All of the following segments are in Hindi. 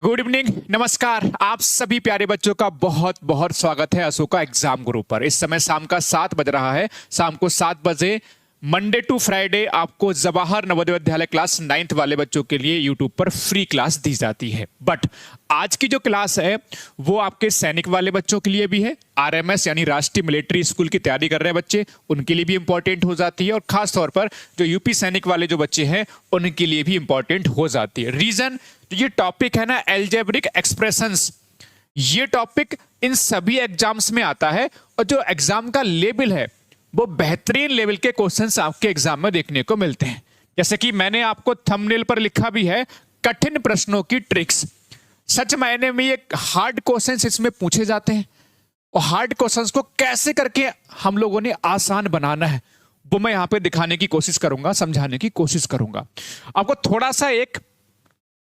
गुड इवनिंग, नमस्कार। आप सभी प्यारे बच्चों का बहुत बहुत स्वागत है अशोका एग्जाम गुरु पर। इस समय शाम का 7 बज रहा है। शाम को 7 बजे मंडे टू फ्राइडे आपको जवाहर नवोदय विद्यालय क्लास 9th वाले बच्चों के लिए यूट्यूब पर फ्री क्लास दी जाती है। बट आज की जो क्लास है वो आपके सैनिक वाले बच्चों के लिए भी है। आरएमएस यानी राष्ट्रीय मिलिट्री स्कूल की तैयारी कर रहे हैं बच्चे, उनके लिए भी इंपॉर्टेंट हो जाती है। और खास तौर पर जो यूपी सैनिक वाले जो बच्चे हैं उनके लिए भी इंपॉर्टेंट हो जाती है। रीजन, ये टॉपिक है ना एल्जेब्रिक एक्सप्रेशंस, ये टॉपिक इन सभी एग्जाम्स में आता है। और जो एग्जाम का लेवल है वो बेहतरीन लेवल के क्वेश्चंस आपके एग्जाम में देखने को मिलते हैं। जैसे कि मैंने आपको थंबनेल पर लिखा भी है, कठिन प्रश्नों की ट्रिक्स। सच मायने में ये हार्ड क्वेश्चंस इसमें पूछे जाते हैं और हार्ड क्वेश्चंस को कैसे करके हम लोगों ने आसान बनाना है वो मैं यहां पे दिखाने की कोशिश करूंगा, समझाने की कोशिश करूंगा। आपको थोड़ा सा एक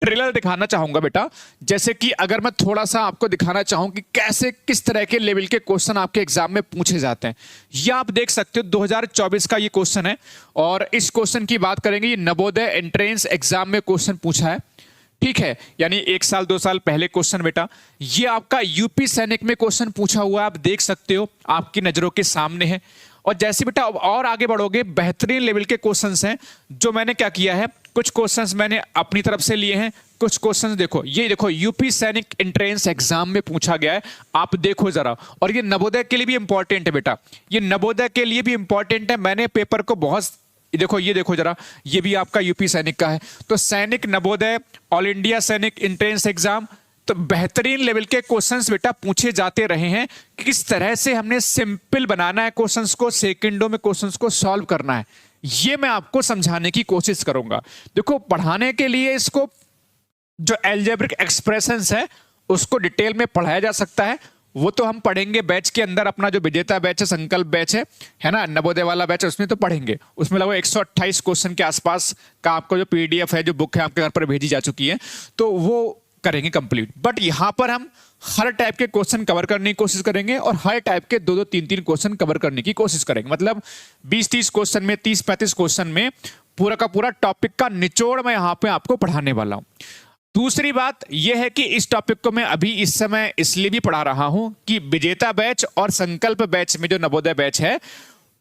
ट्रेलर दिखाना चाहूंगा बेटा। जैसे कि अगर मैं थोड़ा सा आपको दिखाना चाहूं कि कैसे किस तरह के लेवल के क्वेश्चन आपके एग्जाम में पूछे जाते हैं। ये आप देख सकते हो 2024 का ये क्वेश्चन है और इस क्वेश्चन की बात करेंगे। ये नवोदय एंट्रेंस एग्जाम में क्वेश्चन पूछा है, ठीक है, यानी 1 साल 2 साल पहले क्वेश्चन बेटा। ये आपका यूपी सैनिक में क्वेश्चन पूछा हुआ है, आप देख सकते हो, आपकी नजरों के सामने है। और जैसे बेटा और आगे बढ़ोगे बेहतरीन लेवल के क्वेश्चंस हैं जो मैंने क्या किया है, कुछ क्वेश्चंस मैंने अपनी तरफ से लिए हैं, कुछ क्वेश्चंस देखो, ये देखो यूपी सैनिक एंट्रेंस एग्जाम में पूछा गया है, आप देखो जरा। और ये नवोदय के लिए भी इंपॉर्टेंट है बेटा, ये नवोदय के लिए भी इंपॉर्टेंट है। मैंने पेपर को बहुत, देखो ये देखो जरा, ये भी आपका यूपी सैनिक का है। तो सैनिक नवोदय ऑल इंडिया सैनिक एंट्रेंस एग्जाम, तो बेहतरीन लेवल के क्वेश्चंस बेटा पूछे जाते रहे हैं। किस तरह से हमने सिंपल बनाना है क्वेश्चंस को, सेकंडों में क्वेश्चंस को सॉल्व करना है, ये मैं आपको समझाने की कोशिश करूंगा। देखो पढ़ाने के लिए इसको जो एल्जेब्रिक एक्सप्रेशंस है उसको डिटेल में पढ़ाया जा सकता है, वो तो हम पढ़ेंगे बैच के अंदर। अपना जो विजेता बैच है, संकल्प बैच है ना, नवोदय वाला बैच है, उसमें तो पढ़ेंगे। उसमें लगभग 128 क्वेश्चन के आसपास का आपको जो पीडीएफ है, जो बुक है आपके घर पर भेजी जा चुकी है, तो वो करेंगे कंप्लीट। बट यहां पर हम हर टाइप के क्वेश्चन कवर करने की कोशिश करेंगे और हर टाइप के 2-2 3-3 क्वेश्चन कवर करने की कोशिश करेंगे। मतलब 20-30 क्वेश्चन में, 30-35 क्वेश्चन में पूरा का पूरा टॉपिक का निचोड़ मैं यहां पे आपको पढ़ाने वाला हूं। दूसरी बात यह है कि इस टॉपिक को मैं अभी इस समय इसलिए भी पढ़ा रहा हूं कि विजेता बैच और संकल्प बैच में जो नवोदय बैच है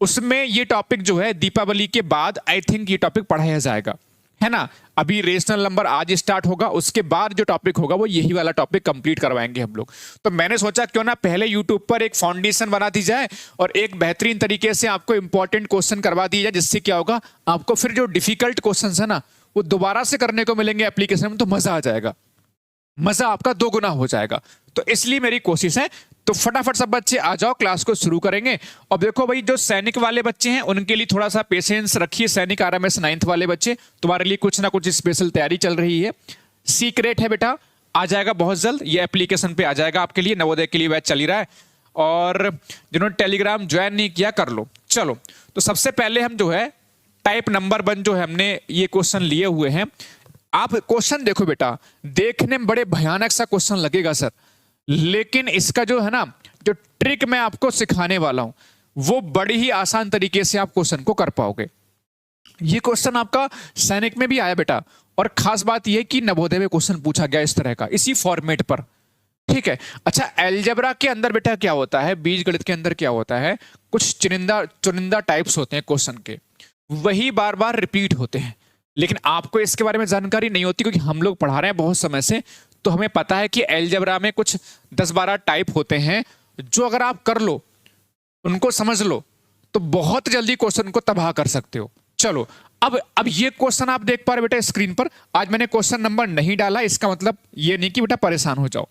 उसमें ये टॉपिक जो है दीपावली के बाद आई थिंक ये टॉपिक पढ़ाया जाएगा, है ना। अभी रेशनल नंबर आज स्टार्ट होगा, उसके बाद जो टॉपिक होगा वो यही वाला टॉपिक कंप्लीट करवाएंगे हम लोग। तो मैंने सोचा क्यों ना पहले यूट्यूब पर एक फाउंडेशन बना दी जाए और एक बेहतरीन तरीके से आपको इंपॉर्टेंट क्वेश्चन करवा दिया जाए, जिससे क्या होगा, आपको फिर जो डिफिकल्ट क्वेश्चन है ना वो दोबारा से करने को मिलेंगे एप्लीकेशन में, तो मजा आ जाएगा, मजा आपका 2 गुना हो जाएगा। तो इसलिए मेरी कोशिश है, तो फटाफट सब बच्चे आ जाओ, क्लास को शुरू करेंगे। अब देखो भाई, जो सैनिक वाले बच्चे हैं उनके लिए थोड़ा सा पेशेंस रखिए। सैनिक आरएमएस 9th वाले बच्चे, तुम्हारे लिए कुछ ना कुछ स्पेशल तैयारी चल रही है। सीक्रेट है बेटा, आ जाएगा बहुत जल्द, ये एप्लीकेशन पे आ जाएगा आपके लिए। नवोदय के लिए बैच चल ही रहा है और जिन्होंने टेलीग्राम ज्वाइन नहीं किया कर लो। चलो, तो सबसे पहले हम जो है टाइप नंबर 1 जो है हमने ये क्वेश्चन लिए हुए हैं। आप क्वेश्चन देखो बेटा, देखने में बड़े भयानक सा क्वेश्चन लगेगा सर, लेकिन इसका जो है ना, जो ट्रिक मैं आपको सिखाने वाला हूं वो बड़ी ही आसान तरीके से आप क्वेश्चन को कर पाओगे। ये क्वेश्चन आपका सैनिक में भी आया बेटा, और खास बात यह कि नवोदय में क्वेश्चन पूछा गया इस तरह का, इसी फॉर्मेट पर, ठीक है। अच्छा, एल्जेब्रा के अंदर बेटा क्या होता है, बीजगणित के अंदर क्या होता है, कुछ चुनिंदा चुनिंदा टाइप्स होते हैं क्वेश्चन के, वही बार बार रिपीट होते हैं। लेकिन आपको इसके बारे में जानकारी नहीं होती क्योंकि हम लोग पढ़ा रहे हैं बहुत समय से, तो हमें पता है कि एल्जेब्रा में कुछ 10-12 टाइप होते हैं जो अगर आप कर लो, उनको समझ लो, तो बहुत जल्दी क्वेश्चन को तबाह कर सकते हो। चलो, अब ये क्वेश्चन आप देख पा रहे बेटा स्क्रीन पर। आज मैंने क्वेश्चन नंबर नहीं डाला, इसका मतलब ये नहीं कि बेटा परेशान हो जाओ,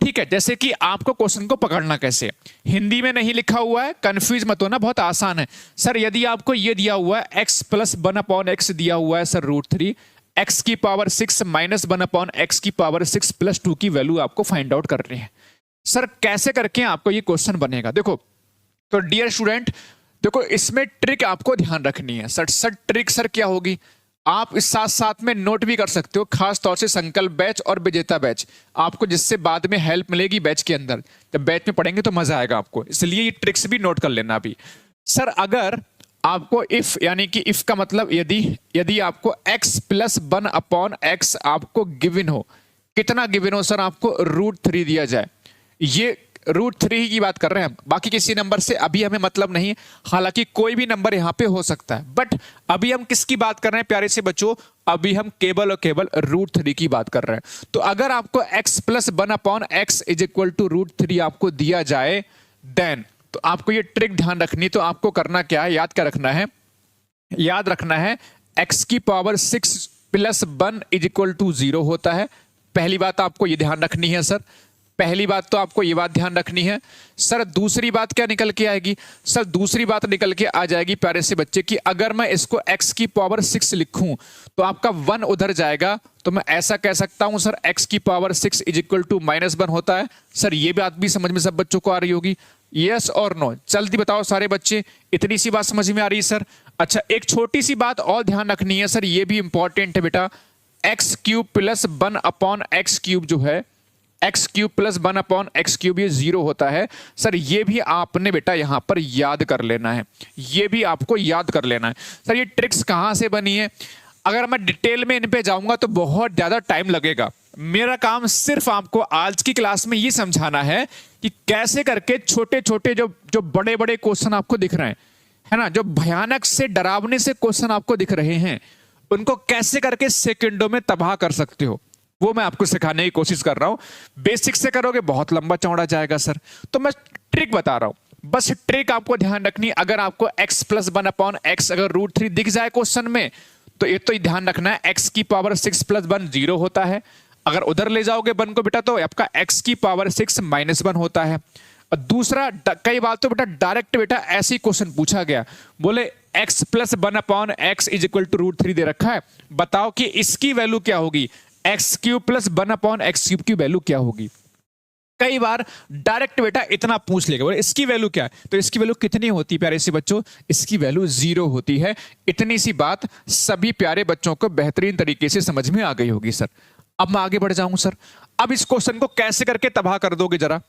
ठीक है। जैसे कि आपको क्वेश्चन को पकड़ना कैसे, हिंदी में नहीं लिखा हुआ है, कंफ्यूज मत होना, बहुत आसान है। सर यदि आपको ये दिया हुआ है x + 1/x दिया हुआ है सर √3, x की पावर 6 - 1/x की पावर 6 + 2 की वैल्यू आपको फाइंड आउट कर रहे हैं। सर कैसे करके आपको ये क्वेश्चन बनेगा, देखो। तो डियर स्टूडेंट, देखो इसमें ट्रिक आपको ध्यान रखनी है। सर ट्रिक सर क्या होगी, आप इस साथ साथ में नोट भी कर सकते हो, खास तौर से संकल्प बैच और विजेता बैच, आपको जिससे बाद में हेल्प मिलेगी बैच के अंदर। जब बैच में पढ़ेंगे तो मजा आएगा आपको, इसलिए ये ट्रिक्स भी नोट कर लेना अभी। सर अगर आपको इफ, यानी कि इफ का मतलब यदि आपको x + 1/x आपको गिवन हो, कितना गिवन हो सर आपको, √3 दिया जाए, ये √3 की बात कर रहे हैं हम, बाकी किसी नंबर से अभी हमें मतलब नहीं। हालांकि कोई भी नंबर यहां पे हो सकता है, बट अभी हम किसकी बात कर रहे हैं प्यारे से बच्चों, अभी हम केवल और केवल √3 की बात कर रहे हैं। तो अगर आपको x + 1/x = √3 आपको दिया जाए, देन तो आपको ये ट्रिक ध्यान रखनी। तो आपको करना क्या है, याद क्या रखना है, याद रखना है x की पावर 6 + 1 = 0 होता है। पहली बात आपको ये ध्यान रखनी है सर, पहली बात तो आपको ये बात ध्यान रखनी है। सर दूसरी बात क्या निकल के आएगी, सर दूसरी बात निकल के आ जाएगी प्यारे से बच्चे कि अगर मैं इसको x की पावर 6 लिखूं तो आपका 1 उधर जाएगा, तो मैं ऐसा कह सकता हूं सर x की पावर 6 = -1 होता है। सर ये बात भी समझ में सब बच्चों को आ रही होगी, यस और नो, जल्दी बताओ सारे बच्चे, इतनी सी बात समझ में आ रही है सर। अच्छा एक छोटी सी बात और ध्यान रखनी है सर, ये भी इंपॉर्टेंट है बेटा, x³ + 1/x³ जो है, x³ + 1/x³ ये 0 होता है। सर ये भी आपने बेटा यहां पर याद कर लेना है, ये भी आपको याद कर लेना है। सर ये ट्रिक्स कहां से बनी है, अगर मैं डिटेल में इन पे जाऊंगा तो बहुत ज्यादा टाइम लगेगा। मेरा काम सिर्फ आपको आज की क्लास में ये समझाना है कि कैसे करके छोटे छोटे जो बड़े बड़े क्वेश्चन आपको दिख रहे हैं, है ना, जो भयानक से डरावने से क्वेश्चन आपको दिख रहे हैं, उनको कैसे करके सेकंडों में तबाह कर सकते हो, वो मैं आपको सिखाने की कोशिश कर रहा हूं। बेसिक से करोगे बहुत लंबा चौड़ा जाएगा सर, तो मैं ट्रिक बता रहा हूं, बस ट्रिक आपको ध्यान रखनी। अगर आपको x + 1/x अगर √3 दिख जाए क्वेश्चन में, तो ये तो ध्यान रखना है x की पावर 6 + 1 0 होता है। अगर उधर ले जाओगे 1 को बेटा, तो आपका x की पावर 6 -1 होता है। और दूसरा, कई बार तो बेटा डायरेक्ट बेटा ऐसे ही क्वेश्चन पूछा गया, बोले x + 1/x = √3 दे रखा है, बताओ कि इसकी वैल्यू क्या होगी, x³ + 1/x³ की वैल्यू क्या होगी। कई बार डायरेक्ट बेटा इतना पूछ लेगा, बोले इसकी वैल्यू क्या है, तो इसकी वैल्यू कितनी होती है प्यारे से बच्चों, इसकी वैल्यू 0 होती है। इतनी सी बात सभी प्यारे बच्चों को बेहतरीन तरीके से समझ में आ गई होगी सर। अब मैं आगे बढ़ जाऊं सर, अब इस क्वेश्चन को कैसे करके तबाह कर दोगे जरा।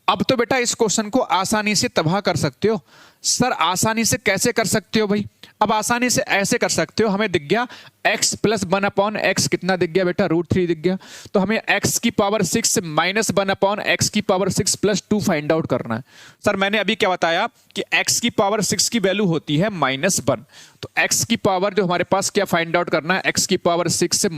अब तो बेटा इस क्वेश्चन को आसानी से तबाह कर सकते हो सर, आसानी से कैसे कर सकते हो भाई, अब आसानी से ऐसे कर सकते हो, हमें दिख गया x + 1/x कितना दिख गया बेटा, √3 दिख गया, तो हमें x की पावर 6 - 1/x की पावर 6 + 2 फाइंड आउट करना है। सर मैंने अभी क्या बताया कि x की पावर 6 की वैल्यू होती है -1, तो x की पावर जो हमारे पास क्या फाइंड आउट करना है, x की पावर 6 -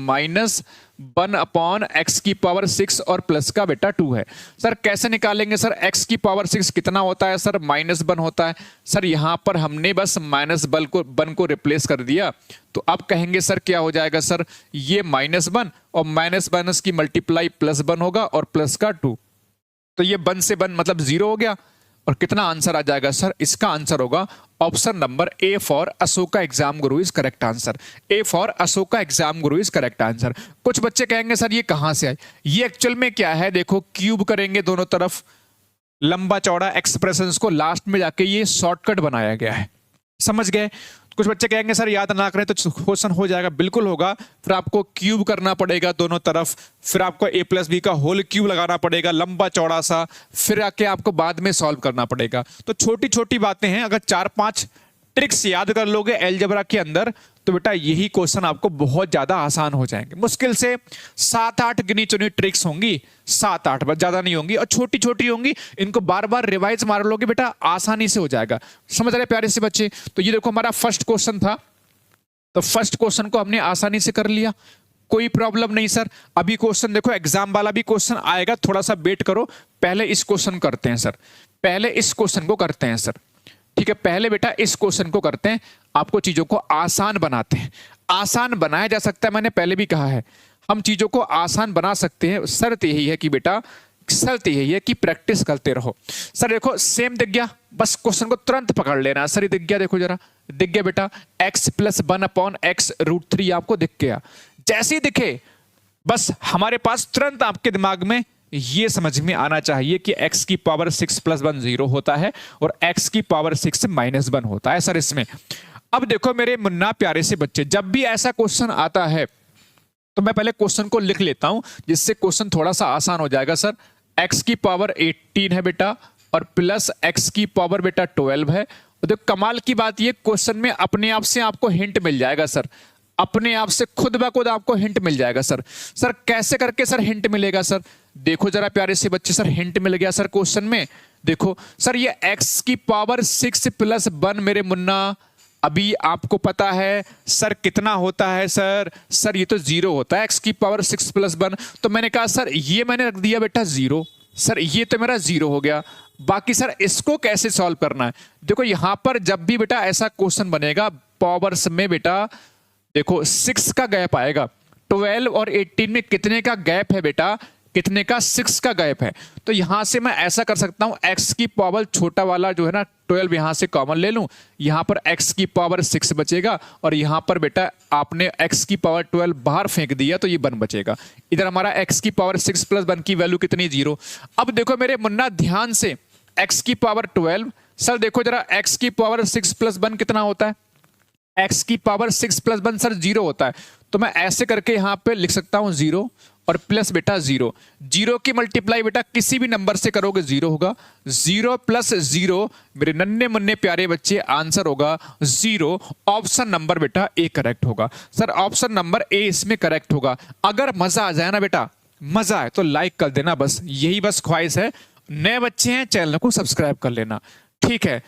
1/x की पावर 6 और प्लस का बेटा 2 है। सर कैसे निकालेंगे सर, x की पावर 6 कितना होता है सर, -1 होता है। सर यहां पर हमने बस -1 को रिप्लेस कर दिया, तो अब कहेंगे सर क्या हो जाएगा सर, ये -1 और माइनस की मल्टीप्लाई +1 होगा और प्लस का 2, तो ये 1 से 1 मतलब 0 हो गया। और कितना आंसर आ जाएगा सर, इसका आंसर होगा option number A for Ashoka exam guru is correct answer, A for Ashoka exam guru is correct answer. कुछ बच्चे कहेंगे सर ये कहां से आए, ये एक्चुअल में क्या है, देखो क्यूब करेंगे दोनों तरफ, लंबा चौड़ा एक्सप्रेशंस को लास्ट में जाके ये शॉर्टकट बनाया गया है, समझ गए। कुछ बच्चे कहेंगे सर याद ना करें तो क्वेश्चन हो जाएगा, बिल्कुल होगा, फिर आपको क्यूब करना पड़ेगा दोनों तरफ, फिर आपको a + b का होल क्यूब लगाना पड़ेगा लंबा चौड़ा सा, फिर आके आपको बाद में सॉल्व करना पड़ेगा। तो छोटी छोटी बातें हैं, अगर 4-5 ट्रिक्स याद कर लोगे अलजेब्रा के अंदर, तो बेटा यही क्वेश्चन आपको बहुत ज्यादा आसान हो जाएंगे। मुश्किल से 7-8 गिनी चुनी ट्रिक्स होंगी, 7-8 बस, ज्यादा नहीं होंगी, और छोटी छोटी होंगी, इनको बार बार रिवाइज मार लोगे बेटा आसानी से हो जाएगा। समझ रहे प्यारे से बच्चे। तो ये देखो हमारा फर्स्ट क्वेश्चन था, तो फर्स्ट क्वेश्चन को हमने आसानी से कर लिया, कोई प्रॉब्लम नहीं सर। अभी क्वेश्चन देखो एग्जाम वाला भी क्वेश्चन आएगा, थोड़ा सा वेट करो, पहले इस क्वेश्चन करते हैं सर, पहले इस क्वेश्चन को करते हैं सर, ठीक है, पहले बेटा इस क्वेश्चन को करते हैं, आपको चीजों को आसान बनाते हैं। आसान बनाया जा सकता है, मैंने पहले भी कहा है, हम चीजों को आसान बना सकते हैं, शर्त यही है कि बेटा, शर्त यही है कि प्रैक्टिस करते रहो। सर देखो सेम दिख गया, बस क्वेश्चन को तुरंत पकड़ लेना। सर ये दिख गया, देखो जरा, दिख गया बेटा, x + 1/x √3 आपको दिख गया। जैसे ही दिखे बस हमारे पास तुरंत आपके दिमाग में ये समझ में आना चाहिए कि x की पावर 6 + 1 0 होता है और x की पावर 6 -1 होता है सर इसमें। अब देखो मेरे मुन्ना प्यारे से बच्चे, जब भी ऐसा क्वेश्चन आता है तो मैं पहले क्वेश्चन को लिख लेता हूं, जिससे क्वेश्चन थोड़ा सा आसान हो जाएगा सर। x की पावर 18 है बेटा, और प्लस x की पावर बेटा 12 है। और देखो कमाल की बात, ये क्वेश्चन में अपने आप से आपको हिंट मिल जाएगा सर, अपने आप से खुद ब खुद आपको हिंट मिल जाएगा सर। सर कैसे करके सर हिंट मिलेगा सर? देखो जरा प्यारे से बच्चे, सर हिंट मिल गया सर क्वेश्चन में। देखो सर ये x की पावर 6 प्लस 1 मेरे मुन्ना, अभी आपको पता है सर कितना होता है सर? सर ये तो 0 होता है, x की पावर 6 प्लस 1। तो मैंने कहा सर ये मैंने रख दिया बेटा 0, सर ये तो मेरा 0 हो गया। बाकी सर इसको कैसे सॉल्व करना है? देखो यहां पर जब भी बेटा ऐसा क्वेश्चन बनेगा पावर्स में बेटा, देखो 6 का गैप आएगा। 12 और 18 में कितने का गैप है बेटा? कितने का? 6 का गैप है। तो यहां से मैं ऐसा कर सकता हूं, x की पावर छोटा वाला जो है ना 12 यहां से कॉमन ले लूं, यहां पर x की पावर 6 बचेगा और यहां पर बेटा आपने x की पावर 12 बाहर फेंक दिया तो ये 1 बचेगा। इधर हमारा x की पावर 6 प्लस 1 की वैल्यू कितनी? 0। अब देखो मेरे मुन्ना ध्यान से, x की पावर 12, सर देखो जरा x की पावर 6 प्लस 1 कितना होता है? x की पावर 6 प्लस 1 सर 0 होता है। तो मैं ऐसे करके यहां पे लिख सकता हूं 0 और प्लस बेटा 0। 0 की मल्टीप्लाई बेटा किसी भी नंबर से करोगे 0 होगा। 0 प्लस 0 मेरे नन्हे मुन्ने प्यारे बच्चे आंसर होगा 0। ऑप्शन नंबर बेटा ए करेक्ट होगा। सर ऑप्शन नंबर ए इसमें करेक्ट होगा। अगर मजा आ जाए ना बेटा, मजा आए तो लाइक कर देना, बस यही बस ख्वाहिश है। नए बच्चे हैं चैनल को सब्सक्राइब कर लेना, ठीक है?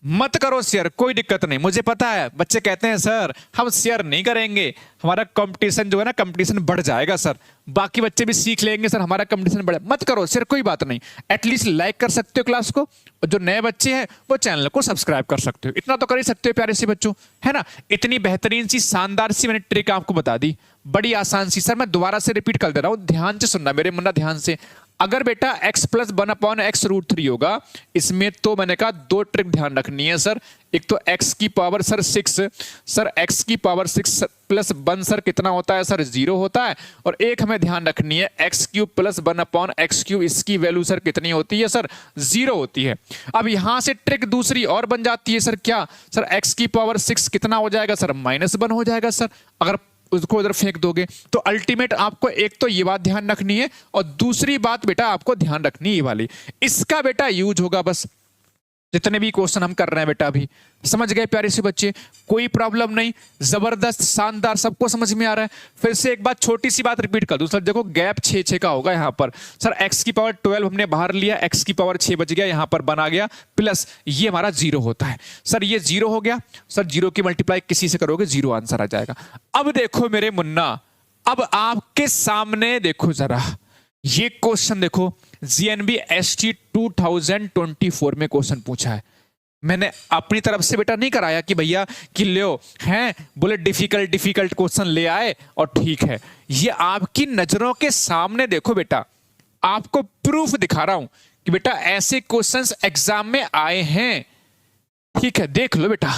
मत करो शेयर, कोई दिक्कत नहीं, मुझे पता है बच्चे कहते हैं सर हम शेयर नहीं करेंगे, हमारा कंपटीशन जो है ना कंपटीशन बढ़ जाएगा सर, बाकी बच्चे भी सीख लेंगे सर, हमारा कंपटीशन बढ़े। मत करो शेयर, कोई बात नहीं, एटलीस्ट लाइक कर सकते हो क्लास को, और जो नए बच्चे हैं वो चैनल को सब्सक्राइब कर सकते हो। इतना तो कर ही सकते हो प्यारे से बच्चों, है ना? इतनी बेहतरीन सी शानदार सी मैंने ट्रिक आपको बता दी, बड़ी आसान सी। सर मैं दोबारा से रिपीट कर दे रहा हूं, ध्यान से सुनना मेरे मुन्ना, ध्यान से। अगर बेटा x प्लस 1/x√3 होगा, इसमें तो मैंने कहा 2 ट्रिक ध्यान रखनी है सर। एक तो x की पावर सर 6, सर x की पावर 6 प्लस 1 सर कितना होता है सर? 0 होता है। और एक हमें ध्यान रखनी है x³ प्लस 1/x³, इसकी वैल्यू सर कितनी होती है सर? 0 होती है। अब यहां से ट्रिक दूसरी और बन जाती है सर, क्या सर? x की पावर 6 कितना हो जाएगा सर? -1 हो जाएगा सर, अगर उसको उधर फेंक दोगे तो। अल्टीमेट आपको एक तो ये बात ध्यान रखनी है, और दूसरी बात बेटा आपको ध्यान रखनी है ये वाली, इसका बेटा यूज होगा बस जितने भी क्वेश्चन हम कर रहे हैं बेटा। अभी समझ गए प्यारे से बच्चे? कोई प्रॉब्लम नहीं, जबरदस्त शानदार, सबको समझ में आ रहा है? फिर से एक बात, छोटी सी बात रिपीट कर दूं सर। देखो गैप 6 का होगा यहाँ पर सर, x की पावर 12 हमने बाहर लिया, x की पावर 6 बच गया, यहाँ पर बना गया प्लस, ये हमारा 0 होता है सर, ये 0 हो गया सर। 0 की मल्टीप्लाई किसी से करोगे 0 आंसर आ जाएगा। अब देखो मेरे मुन्ना, अब आपके सामने देखो जरा ये क्वेश्चन, देखो GNB ST 2024 में क्वेश्चन पूछा है। मैंने अपनी तरफ से बेटा नहीं कराया कि भैया कि लो हैं, बोले डिफिकल्ट क्वेश्चन ले आए और ठीक है। ये आपकी नजरों के सामने देखो बेटा, आपको प्रूफ दिखा रहा हूं कि बेटा ऐसे क्वेश्चंस एग्जाम में आए हैं, ठीक है? देख लो बेटा,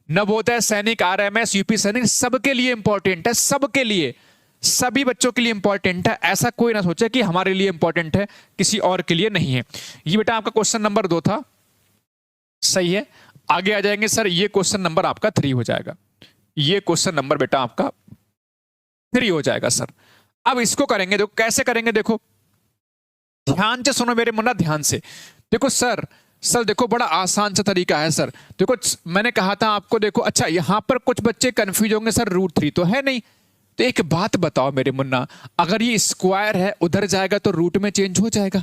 नवोदय सैनिक, RMS, UP सैनिक, सबके लिए इंपॉर्टेंट है, सबके लिए, सभी बच्चों के लिए इंपॉर्टेंट है। ऐसा कोई ना सोचे कि हमारे लिए इंपॉर्टेंट है, किसी और के लिए नहीं है। ये बेटा आपका क्वेश्चन नंबर 2 था, सही है। आगे आ जाएंगे सर, ये क्वेश्चन नंबर आपका 3 हो जाएगा, ये क्वेश्चन नंबर बेटा आपका 3 हो जाएगा सर। अब इसको करेंगे, देखो कैसे करेंगे, देखो ध्यान से सुनो मेरे मुन्ना, ध्यान से देखो सर। सर देखो बड़ा आसान सा तरीका है सर। देखो मैंने कहा था आपको, देखो अच्छा यहां पर कुछ बच्चे कंफ्यूज होंगे सर, √3 तो है नहीं। तो एक बात बताओ मेरे मुन्ना, अगर ये स्क्वायर है उधर जाएगा तो रूट में चेंज हो जाएगा।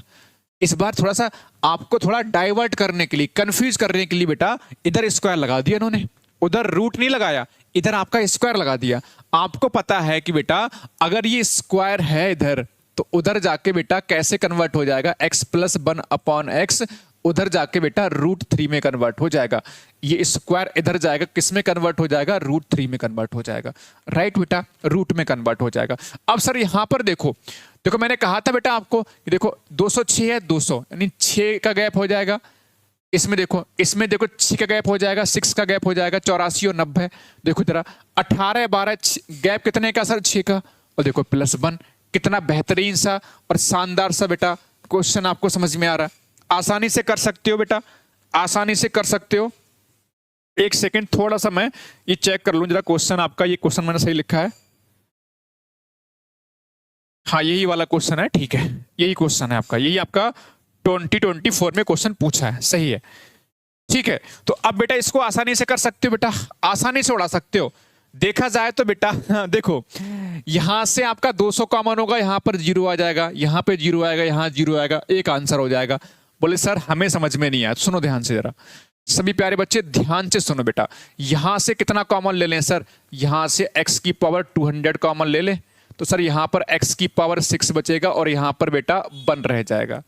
इस बार थोड़ा सा आपको थोड़ा डाइवर्ट करने के लिए, कंफ्यूज करने के लिए बेटा इधर स्क्वायर लगा दिया इन्होंने, उधर रूट नहीं लगाया, इधर आपका स्क्वायर लगा दिया। आपको पता है कि बेटा अगर ये स्क्वायर है इधर, तो उधर जाके बेटा कैसे कन्वर्ट हो जाएगा? x प्लस 1/x, उधर जाके बेटा √3 में कन्वर्ट हो जाएगा। ये स्क्वायर इधर जाएगा, किस में कन्वर्ट हो जाएगा? √3 में कन्वर्ट हो जाएगा, राइट बेटा, रूट में कन्वर्ट हो जाएगा। अब सर यहां पर देखो, देखो मैंने कहा था बेटा आपको, देखो 206 है 200, यानी 6 का गैप हो जाएगा। इसमें देखो 6 का गैप हो जाएगा, 6 का गैप हो जाएगा, 84 और 90। देखो जरा 18 12 गैप कितने का सर? 6 का। और देखो +1, कितना बेहतरीन सा और शानदार सा बेटा क्वेश्चन आपको समझ में आ रहा है? आसानी से कर सकते हो बेटा, आसानी से कर सकते हो। एक सेकंड, थोड़ा सा मैं ये चेक कर लूं जरा क्वेश्चन आपका, ये क्वेश्चन मैंने सही लिखा है? हाँ यही वाला क्वेश्चन है, ठीक है, यही क्वेश्चन है आपका, यही आपका 2024 में क्वेश्चन पूछा है, सही है, ठीक है। तो अब बेटा इसको आसानी से कर सकते हो बेटा, आसानी से उड़ा सकते हो। देखा जाए तो बेटा देखो, यहां से आपका 200 कॉमन होगा, यहां पर जीरो आ जाएगा, यहां पे जीरो आएगा, यहां जीरो आएगा, एक आंसर हो जाएगा। बोले सर हमें समझ में नहीं आया। सुनो ध्यान से जरा, सभी प्यारे बच्चे ध्यान से सुनो बेटा। यहां से कितना कॉमन ले लें सर? यहां से x की पावर 200 कॉमन ले ले, तो सर यहां पर x की पावर 6 बचेगा और यहां पर बेटा 1 रह जाएगा।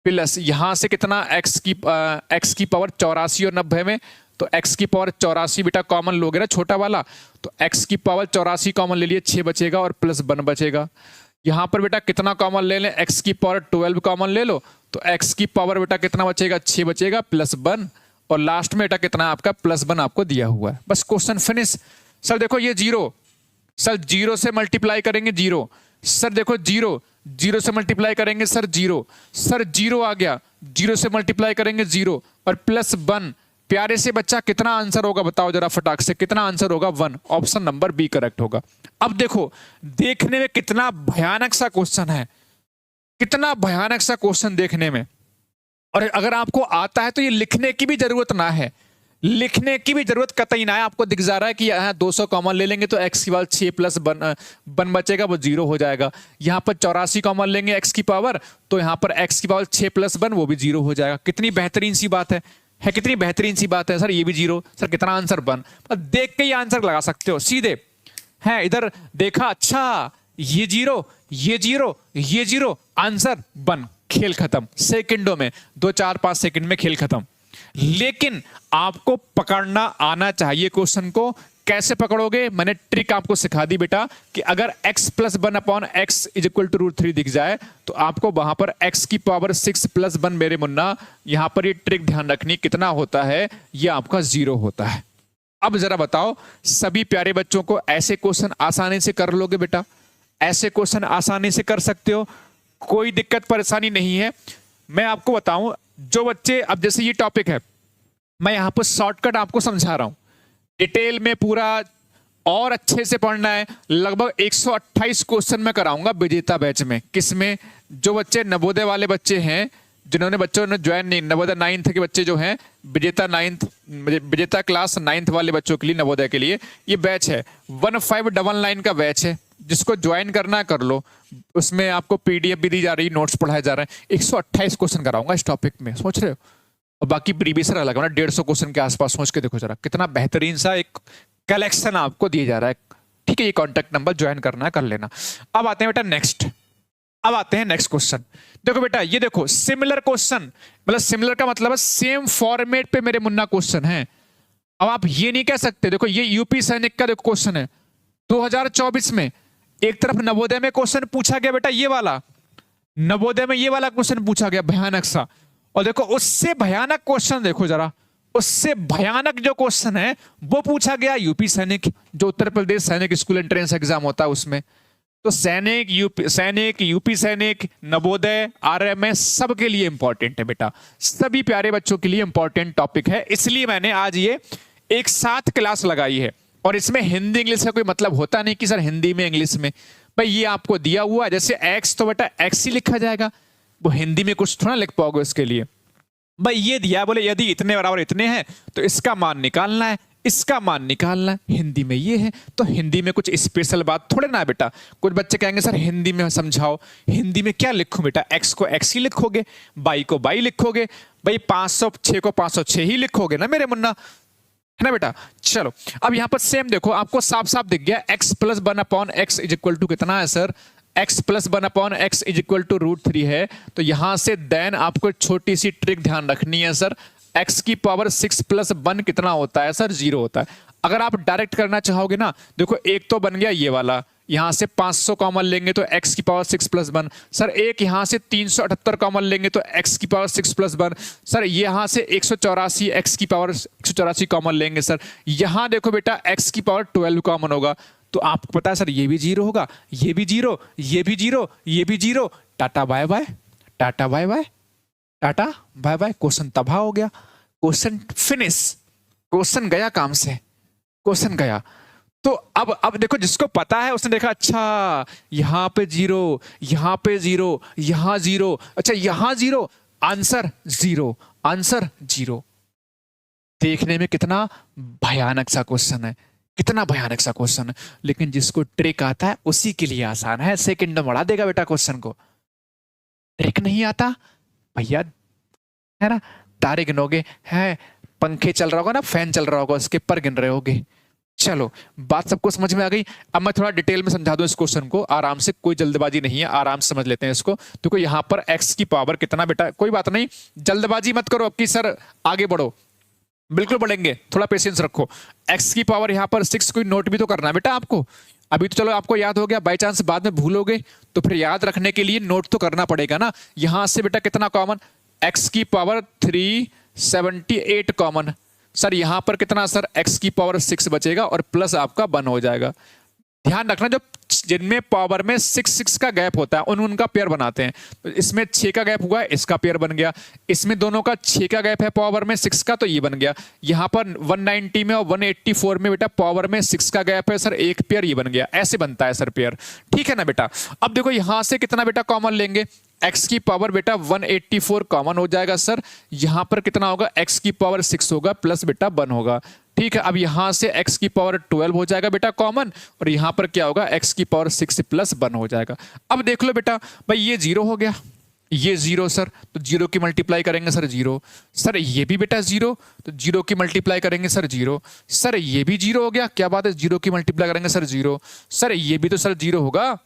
प्लस यहां से कितना x की पावर 84 और 90 में, तो x की पावर 84 बेटा कॉमन लोगे ना छोटा वाला, तो x की पावर 84 कॉमन ले लिए, 6 बचेगा और प्लस 1 बचेगा। यहां पर बेटा कितना कॉमन ले लें? x की पावर 12 कॉमन ले लो, तो x की पावर बेटा कितना बचेगा? 6 बचेगा प्लस 1, और लास्ट में बेटा कितना आपका प्लस 1 आपको दिया हुआ है। बस क्वेश्चन फिनिश। सर देखो ये जीरो, सर जीरो से मल्टीप्लाई करेंगे जीरो, सर देखो जीरो, जीरो से मल्टीप्लाई करेंगे सर जीरो, सर जीरो आ गया, जीरो से मल्टीप्लाई करेंगे जीरो और प्लस 1। प्यारे से बच्चा कितना आंसर होगा बताओ जरा फटाक से, कितना आंसर होगा? 1। ऑप्शन नंबर बी करेक्ट होगा। अब देखो देखने में कितना भयानक सा क्वेश्चन है, कितना भयानक सा क्वेश्चन देखने में। और अगर आपको आता है तो ये लिखने की भी जरूरत ना है, लिखने की भी जरूरत कतई ना है। आपको दिख जा रहा है कि यहाँ 200 कॉमन ले लेंगे तो x की पावर 6 प्लस 1 बचेगा, वो 0 हो जाएगा। यहाँ पर 84 कॉमन लेंगे x की पावर, तो यहाँ पर x की पावर 6 प्लस 1 वो भी 0 हो जाएगा। कितनी बेहतरीन सी बात है कितनी बेहतरीन सी बात है। सर ये भी 0, सर कितना आंसर 1। देख के ही आंसर लगा सकते हो सीधे। है इधर देखा, अच्छा ये 0, ये 0, ये 0, आंसर 1, खेल खत्म। सेकंडों में 2 4 5 सेकंड में खेल खत्म। लेकिन आपको पकड़ना आना चाहिए क्वेश्चन को। कैसे पकड़ोगे? मैंने ट्रिक आपको सिखा दी बेटा कि अगर x plus 1 upon x is equal to √3 दिख जाए तो आपको वहां पर x की पावर 6 प्लस 1 मेरे मुन्ना, यहां पर ये ट्रिक ध्यान रखनी, कितना होता है? ये आपका 0 होता है। अब जरा बताओ सभी प्यारे बच्चों को, ऐसे क्वेश्चन आसानी से कर लोगे बेटा? ऐसे क्वेश्चन आसानी से कर सकते हो, कोई दिक्कत परेशानी नहीं है। मैं आपको बताऊं, जो बच्चे, अब जैसे ये टॉपिक है, मैं यहां पर शॉर्टकट आपको समझा रहा हूं, डिटेल में पूरा और अच्छे से पढ़ना है। लगभग 128 क्वेश्चन मैं कराऊंगा विजेता बैच में। किसमें? जो बच्चे नवोदय वाले बच्चे हैं, जिन्होंने बच्चों ने ज्वाइन नहीं, नवोदय 9th के बच्चे जो हैं, विजेता क्लास 9th वाले बच्चों के लिए, नवोदय के लिए ये बैच है। 1599 का बैच है, जिसको ज्वाइन करना है कर लो। उसमें आपको पीडीएफ भी दी जा रही, नोट्स पढ़ाए जा रहे हैं। 128 क्वेश्चन कराऊंगा इस टॉपिक में, सोच रहे हो? और बाकी प्रीवियस ईयर अलग है ना, 150 क्वेश्चन के आसपास। सोच के देखो जरा, कितना बेहतरीन सा एक कलेक्शन आपको दिया जा रहा है। ठीक है, ये कॉन्टेक्ट नंबर ज्वाइन करना है कर लेना। अब आते हैं बेटा नेक्स्ट, अब आते हैं नेक्स्ट क्वेश्चन। देखो बेटा, ये देखो सिमिलर क्वेश्चन, मतलब सिमिलर का मतलब है सेम फॉर्मेट पे मेरे मुन्ना क्वेश्चन है। अब आप ये नहीं कह सकते, देखो ये यूपी सैनिक का देखो क्वेश्चन है 2024 में। एक तरफ नवोदय में क्वेश्चन पूछा गया बेटा, ये वाला नवोदय में ये वाला क्वेश्चन पूछा गया भयानक सा, और देखो उससे भयानक क्वेश्चन देखो जरा, उससे भयानक जो क्वेश्चन है वो पूछा गया यूपी सैनिक, जो उत्तर प्रदेश सैनिक स्कूल एंट्रेंस एग्जाम होता है उसमें। तो सैनिक, यूपी सैनिक, नवोदय, आरएमएस सबके लिए इंपॉर्टेंट है बेटा, सभी प्यारे बच्चों के लिए इंपॉर्टेंट टॉपिक है। इसलिए मैंने आज ये एक साथ क्लास लगाई है। और इसमें हिंदी इंग्लिश का कोई मतलब होता नहीं कि सर हिंदी में इंग्लिश में, भाई ये आपको दिया हुआ है। जैसे एक्स तो बेटा एक्स ही लिखा जाएगा, वो हिंदी में कुछ थोड़ा लिख पाओगे उसके लिए। भाई ये दिया, बोले यदि इतने बराबर इतने हैं तो इसका मान निकालना है, इसका मान निकालना है। हिंदी में ये है तो हिंदी में कुछ स्पेशल बात थोड़े ना है बेटा। कुछ बच्चे कहेंगे सर हिंदी में समझाओ, हिंदी में क्या लिखूं बेटा? एक्स को एक्स ही लिखोगे, बाई को बाई लिखोगे, भाई 506 को 506 ही लिखोगे ना मेरे मुन्ना, है ना बेटा? चलो अब यहां पर सेम देखो, आपको साफ साफ दिख गया x plus 1 upon x is equal to कितना है sir? x plus 1 upon x is equal to √3 है। तो यहां से देन आपको छोटी सी ट्रिक ध्यान रखनी है सर, x की पावर 6 प्लस 1 कितना होता है सर? 0 होता है। अगर आप डायरेक्ट करना चाहोगे ना, देखो एक तो बन गया ये वाला, यहां से 500 कॉमन लेंगे तो x की पावर 6 प्लस 1। सर एक यहां से 378 कॉमन लेंगे तो x की पावर 6 प्लस 1। सर यहां से 184 x की पावर 184 कॉमन लेंगे। सर यहां देखो बेटा x की पावर 12 कॉमन होगा, तो आपको पता है सर ये भी 0 होगा, ये भी 0, ये भी 0, ये भी 0। Tata bye bye, tata bye bye, tata bye bye. Question तबाह हो गया, क्वेश्चन फिनिश, क्वेश्चन गया काम से, क्वेश्चन गया। तो अब देखो, जिसको पता है उसने देखा, अच्छा यहां पे 0, यहां पे 0, यहां 0, अच्छा यहां 0, आंसर 0, आंसर 0। देखने में कितना भयानक सा क्वेश्चन है, कितना भयानक सा क्वेश्चन है, लेकिन जिसको ट्रिक आता है उसी के लिए आसान है। सेकंड में बढ़ा देगा बेटा क्वेश्चन को। ट्रिक नहीं आता भैया, है ना, तारे गिनोगे, है पंखे चल रहा होगा ना, फैन चल रहा होगा, उसके पर गिन रहे होगे। चलो बात सबको समझ में आ गई। अब मैं थोड़ा डिटेल में समझा दूं इस क्वेश्चन को आराम से, कोई जल्दबाजी नहीं है, आराम से समझ लेते हैं इसको। देखो यहाँ पर x की पावर कितना बेटा, कोई बात नहीं, जल्दबाजी मत करो अब कि सर आगे बढ़ो, बिल्कुल बढ़ेंगे, थोड़ा पेशेंस रखो। x की पावर यहाँ पर 6 कोई नोट भी तो करना है बेटा आपको। अभी तो चलो आपको याद हो गया, बाई चांस बाद में भूलोगे तो फिर याद रखने के लिए नोट तो करना पड़ेगा ना। यहां से बेटा कितना कॉमन, x की पावर 378 कॉमन। सर यहां पर कितना सर, x की पावर 6 बचेगा और प्लस आपका 1 हो जाएगा। ध्यान रखना जो जिनमें पावर में 6 का गैप होता है उनका पेयर बनाते हैं। तो इसमें 6 का गैप हुआ है, इसका पेयर बन गया। इसमें दोनों का 6 का गैप है पावर में 6 का, तो ये बन गया। यहाँ पर 190 में और 184 में बेटा पावर में 6 का गैप है सर, एक पेयर ये बन गया। ऐसे बनता है सर पेयर, ठीक है ना बेटा। अब देखो यहां से कितना बेटा कॉमन लेंगे, x की पावर बेटा 184 कॉमन हो जाएगा सर। यहां पर कितना होगा, x की पावर 6 होगा प्लस बेटा 1 होगा, ठीक है। अब यहां से x की पावर 12 हो जाएगा बेटा कॉमन, और यहां पर क्या होगा, x की पावर 6 प्लस 1 हो जाएगा। अब देख लो बेटा भाई ये 0 हो गया, ये 0 सर, तो 0 की मल्टीप्लाई करेंगे सर 0। सर ये भी बेटा 0, तो 0 की मल्टीप्लाई करेंगे सर 0। सर ये भी 0 हो गया, क्या बात है, 0 की मल्टीप्लाई करेंगे सर 0। सर ये भी तो सर 0 होगा,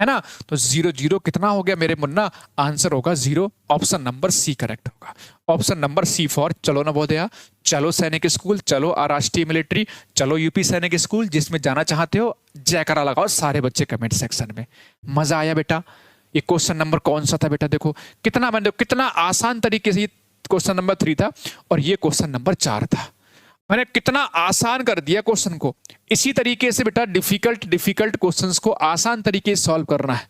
है ना। तो 0 0 कितना हो गया मेरे मुन्ना, आंसर होगा 0। ऑप्शन नंबर सी करेक्ट होगा। ऑप्शन नंबर सी फॉर चलो नवोदया, चलो सैनिक स्कूल, चलो राष्ट्रीय मिलिट्री, चलो यूपी सैनिक स्कूल, जिसमें जाना चाहते हो जयकारा लगाओ सारे बच्चे कमेंट सेक्शन में। मजा आया बेटा। ये क्वेश्चन नंबर कौन सा था बेटा, देखो कितना मैंने कितना आसान तरीके से, क्वेश्चन नंबर 3 था और ये क्वेश्चन नंबर 4 था। मैंने कितना आसान कर दिया क्वेश्चन को। इसी तरीके से बेटा डिफिकल्ट क्वेश्चंस को आसान तरीके से सॉल्व करना है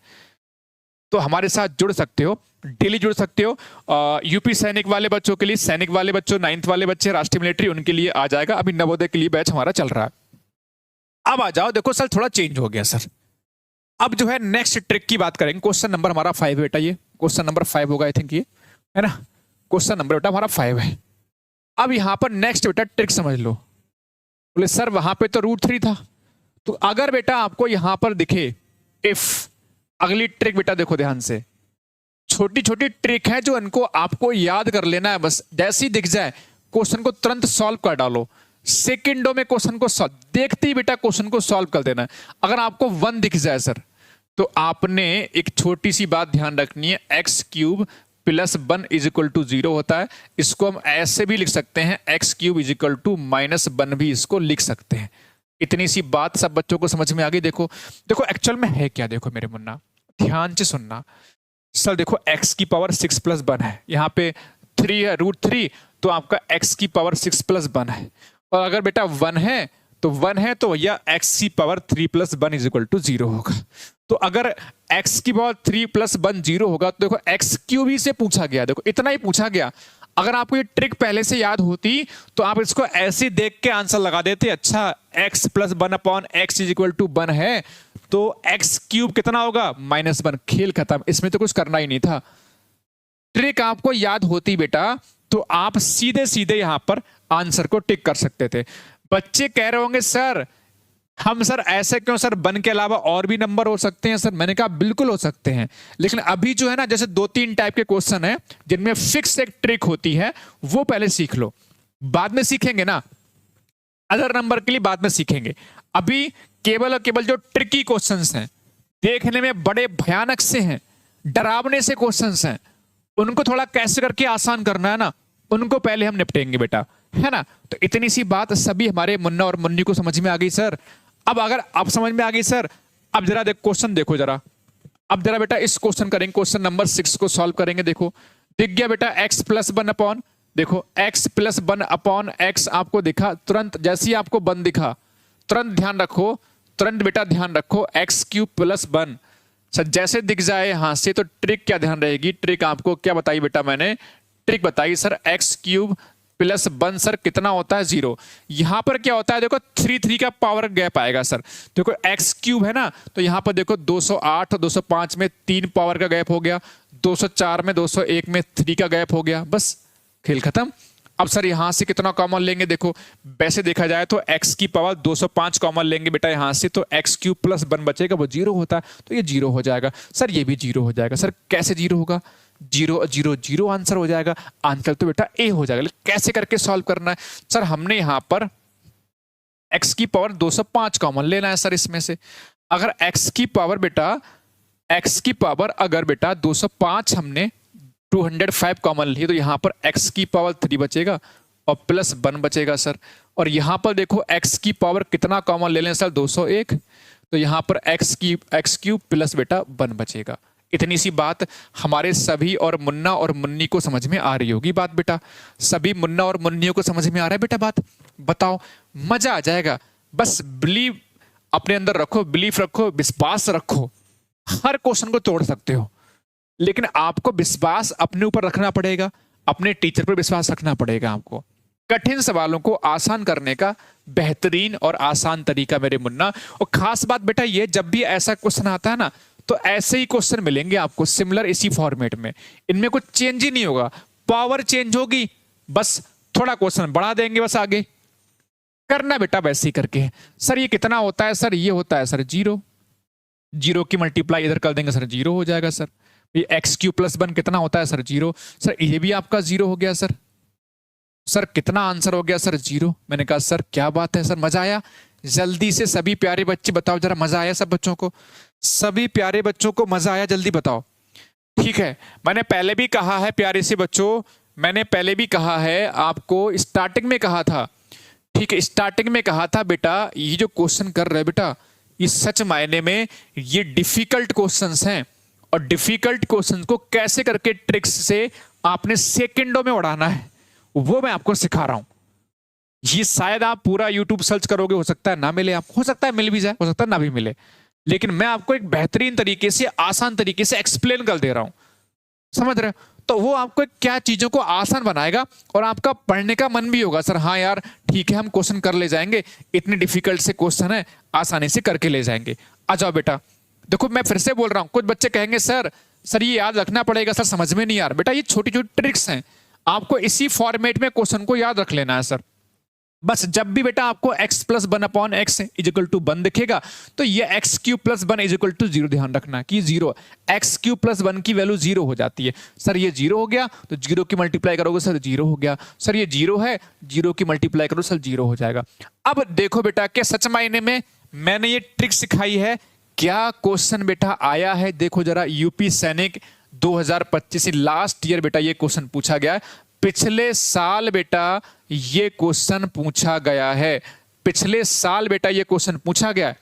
तो हमारे साथ जुड़ सकते हो, डेली जुड़ सकते हो। यूपी सैनिक वाले बच्चों के लिए, सैनिक वाले बच्चों, 9th वाले बच्चे राष्ट्रीय मिलिट्री, उनके लिए आ जाएगा। अभी नवोदय के लिए बैच हमारा चल रहा है। अब आ जाओ, देखो सर थोड़ा चेंज हो गया सर। अब जो है नेक्स्ट ट्रिक की बात करेंगे। क्वेश्चन नंबर हमारा 5 बेटा, ये क्वेश्चन नंबर 5 होगा आई थिंक, ये है ना, क्वेश्चन नंबर बेटा हमारा 5 है। अब यहां पर नेक्स्ट बेटा ट्रिक समझ लो। बोले सर वहां पे तो √3 था, तो अगर बेटा आपको यहां पर दिखे इफ, अगली ट्रिक बेटा देखो ध्यान से, छोटी छोटी ट्रिक है जो इनको आपको याद कर लेना है बस। जैसे ही दिख जाए क्वेश्चन को तुरंत सॉल्व कर डालो, सेकंडों में क्वेश्चन को देखते ही बेटा क्वेश्चन को सॉल्व कर देना है। अगर आपको 1 दिख जाए सर, तो आपने एक छोटी सी बात ध्यान रखनी है, x³ plus 1 is equal to 0 होता है। इसको हम ऐसे भी लिख सकते हैं, x³ इज इक्वल टू -1 भी इसको लिख सकते हैं। इतनी सी बात सब बच्चों को समझ में आ गई। देखो देखो एक्चुअल में है क्या, देखो मेरे मुन्ना ध्यान से सुनना। सर देखो x की पावर 6 प्लस 1 है, यहाँ पे 3 है, √3, तो आपका x की पावर 6 प्लस 1 है। और अगर बेटा 1 है तो 1 है तो भैया x की power 3 plus 1 is equal to 0 होगा। तो अगर x की पावर 3 प्लस 1 0 होगा तो देखो x³ ही से पूछा गया, देखो इतना ही पूछा गया। अगर आपको ये ट्रिक पहले से याद होती तो आप इसको ऐसे देख के आंसर लगा देते, अच्छा x plus 1 upon x is equal to 1 है तो x³ कितना होगा, -1। खेल खत्म, इसमें तो कुछ करना ही नहीं था। ट्रिक आपको याद होती बेटा तो आप सीधे सीधे यहां पर आंसर को टिक कर सकते थे। बच्चे कह रहे होंगे सर हम सर ऐसे क्यों, सर 1 के अलावा और भी नंबर हो सकते हैं सर। मैंने कहा बिल्कुल हो सकते हैं, लेकिन अभी जो है ना जैसे 2-3 टाइप के क्वेश्चन है जिनमें फिक्स एक ट्रिक होती है, वो पहले सीख लो, बाद में सीखेंगे ना, अदर नंबर के लिए बाद में सीखेंगे। अभी केवल और केवल जो ट्रिकी क्वेश्चंस हैं, देखने में बड़े भयानक से हैं, डरावने से क्वेश्चंस हैं, उनको थोड़ा कैसे करके आसान करना है ना, उनको पहले हम निपटेंगे बेटा, है ना। तो इतनी सी बात सभी हमारे मुन्ना और मुन्नी को समझ में आ गई सर। अब अगर आप समझ में आ गई सर, अब जरा क्वेश्चन देखो जरा। अब जरा बेटा इस क्वेश्चन करेंगे, क्वेश्चन नंबर 6 को सॉल्व करेंगे। देखो दिख गया बेटा x प्लस 1 अपॉन, देखो x प्लस 1 अपॉन x आपको दिखा, तुरंत जैसे ही आपको 1 दिखा तुरंत ध्यान रखो, तुरंत बेटा ध्यान रखो x³ प्लस 1 सर जैसे दिख जाए यहां से तो ट्रिक क्या ध्यान रहेगी, ट्रिक आपको क्या बताई बेटा, मैंने ट्रिक बताई सर x³ प्लस 1 सर कितना होता है 0। यहां पर क्या होता है देखो 3 का पावर गैप आएगा सर। देखो x³ है ना, तो यहां पर देखो 208 और 205 में 3 पावर का गैप हो गया, 204 में 201 में 3 का गैप हो गया, बस खेल खत्म। अब सर यहां से कितना कॉमन लेंगे, देखो वैसे देखा जाए तो x की पावर 205 कॉमन लेंगे बेटा यहां से, तो एक्स क्यूब प्लस 1 बचेगा, वो जीरो होता है, तो ये जीरो हो जाएगा। सर ये भी जीरो हो जाएगा। सर कैसे जीरो होगा, जीरो जीरो जीरो आंसर हो जाएगा, आंसर तो बेटा ए हो जाएगा। लेकिन कैसे करके सॉल्व करना है सर, हमने यहां पर x की पावर 205 कॉमन लेना है सर इसमें से। अगर x की पावर बेटा, x की पावर अगर बेटा 205 हमने 205 कॉमन ली तो यहां पर x की पावर 3 बचेगा और प्लस 1 बचेगा सर। और यहां पर देखो x की पावर कितना कॉमन ले लें सर, 201, तो यहां पर x क्यूब प्लस बेटा 1 बचेगा। इतनी सी बात हमारे सभी और मुन्ना और मुन्नी को समझ में आ रही होगी बात बेटा, सभी मुन्ना और मुन्नियों को समझ में आ रहा है बेटा बात, बताओ मजा आ जाएगा। बस बिलीव अपने अंदर रखो, बिलीफ रखो, विश्वास रखो, हर क्वेश्चन को तोड़ सकते हो, लेकिन आपको विश्वास अपने ऊपर रखना पड़ेगा, अपने टीचर पर विश्वास रखना पड़ेगा आपको। कठिन सवालों को आसान करने का बेहतरीन और आसान तरीका मेरे मुन्ना। और खास बात बेटा ये, जब भी ऐसा क्वेश्चन आता है ना तो ऐसे ही क्वेश्चन मिलेंगे आपको सिमिलर इसी फॉर्मेट में, इनमें कुछ चेंज ही नहीं होगा, पावर चेंज होगी, बस थोड़ा क्वेश्चन बढ़ा देंगे, बस आगे करना बेटा वैसे ही करके। सर ये कितना होता है, सर ये होता है सर जीरो, जीरो की मल्टीप्लाई इधर कर देंगे सर जीरो हो जाएगा सर। ये एक्स क्यू प्लस 1 कितना होता है सर जीरो, सर ये भी आपका जीरो हो गया सर। सर कितना आंसर हो गया सर जीरो। मैंने कहा सर क्या बात है सर, मजा आया। जल्दी से सभी प्यारे बच्चे बताओ जरा, मजा आया सब बच्चों को, सभी प्यारे बच्चों को मजा आया, जल्दी बताओ। ठीक है, मैंने पहले भी कहा है प्यारे से बच्चों, मैंने पहले भी कहा है आपको, स्टार्टिंग में कहा था, ठीक है स्टार्टिंग में कहा था बेटा ये जो क्वेश्चन कर रहे बेटा ये सच मायने में ये डिफिकल्ट क्वेश्चंस हैं, और डिफिकल्ट क्वेश्चन को कैसे करके ट्रिक्स से आपने सेकंडों में उड़ाना है वो मैं आपको सिखा रहा हूं। ये शायद आप पूरा YouTube सर्च करोगे, हो सकता है ना मिले आपको, हो सकता है मिल भी जाए, हो सकता है ना भी मिले, लेकिन मैं आपको एक बेहतरीन तरीके से आसान तरीके से एक्सप्लेन कर दे रहा हूं, समझ रहे हो। तो वो आपको क्या चीजों को आसान बनाएगा और आपका पढ़ने का मन भी होगा, सर हाँ यार ठीक है हम क्वेश्चन कर ले जाएंगे, इतने डिफिकल्ट से क्वेश्चन है आसानी से करके ले जाएंगे। आ जाओ बेटा, देखो मैं फिर से बोल रहा हूं, कुछ बच्चे कहेंगे सर ये याद रखना पड़ेगा, सर समझ में नहीं आ रहा। बेटा ये छोटी छोटी ट्रिक्स हैं, आपको इसी फॉर्मेट में क्वेश्चन को याद रख लेना है सर। बस जब भी बेटा आपको x plus 1 upon x is equal to 1 दिखेगा तो ये x cube plus 1 is equal to 0 ध्यान रखना कि 0, एक्स क्यूब प्लस 1 की वैल्यू 0 हो जाती है। सर ये 0 हो गया तो 0 की मल्टीप्लाई करोगे सर 0 हो गया, सर ये 0 है 0 की मल्टीप्लाई करो सर 0 हो जाएगा। अब देखो बेटा क्या सच मायने में मैंने ये ट्रिक सिखाई है, क्या क्वेश्चन बेटा आया है, देखो जरा। यूपी सैनिक 2025 लास्ट ईयर बेटा ये क्वेश्चन पूछा गया है, पिछले साल बेटा ये क्वेश्चन पूछा गया है, पिछले साल बेटा ये क्वेश्चन पूछा गया है,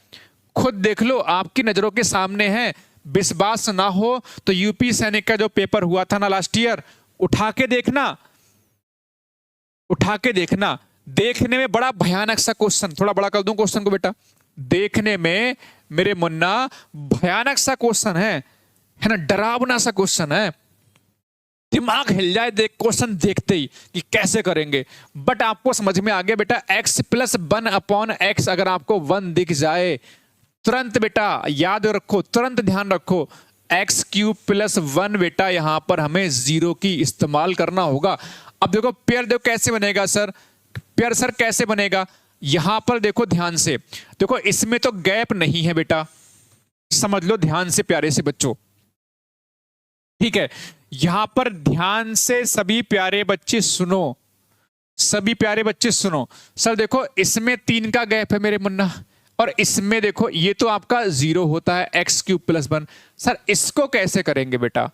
खुद देख लो आपकी नजरों के सामने है। विश्वास ना हो तो यूपी सैनिक का जो पेपर हुआ था ना लास्ट ईयर, उठा के देखना, उठा के देखना, देखने में बड़ा भयानक सा क्वेश्चन, थोड़ा बड़ा कर दूं क्वेश्चन को बेटा, देखने में मेरे मुन्ना भयानक सा क्वेश्चन है ना, डरावना सा क्वेश्चन है, दिमाग हिल जाए देख क्वेश्चन देखते ही कि कैसे करेंगे। बट आपको समझ में आ गया बेटा, x प्लस 1 अपॉन एक्स अगर आपको 1 दिख जाए तुरंत बेटा याद रखो, तुरंत ध्यान रखो, एक्स क्यूब प्लस 1 बेटा यहां पर हमें 0 की इस्तेमाल करना होगा। अब देखो पेयर देखो कैसे बनेगा सर, पेयर सर कैसे बनेगा, यहां पर देखो ध्यान से, देखो इसमें तो गैप नहीं है बेटा, समझ लो ध्यान से प्यारे से बच्चों, ठीक है। यहां पर ध्यान से सभी प्यारे बच्चे सुनो, सभी प्यारे बच्चे सुनो। सर देखो इसमें 3 का गैप है मेरे मुन्ना, और इसमें देखो ये तो आपका 0 होता है एक्स क्यूब प्लस 1। सर इसको कैसे करेंगे बेटा,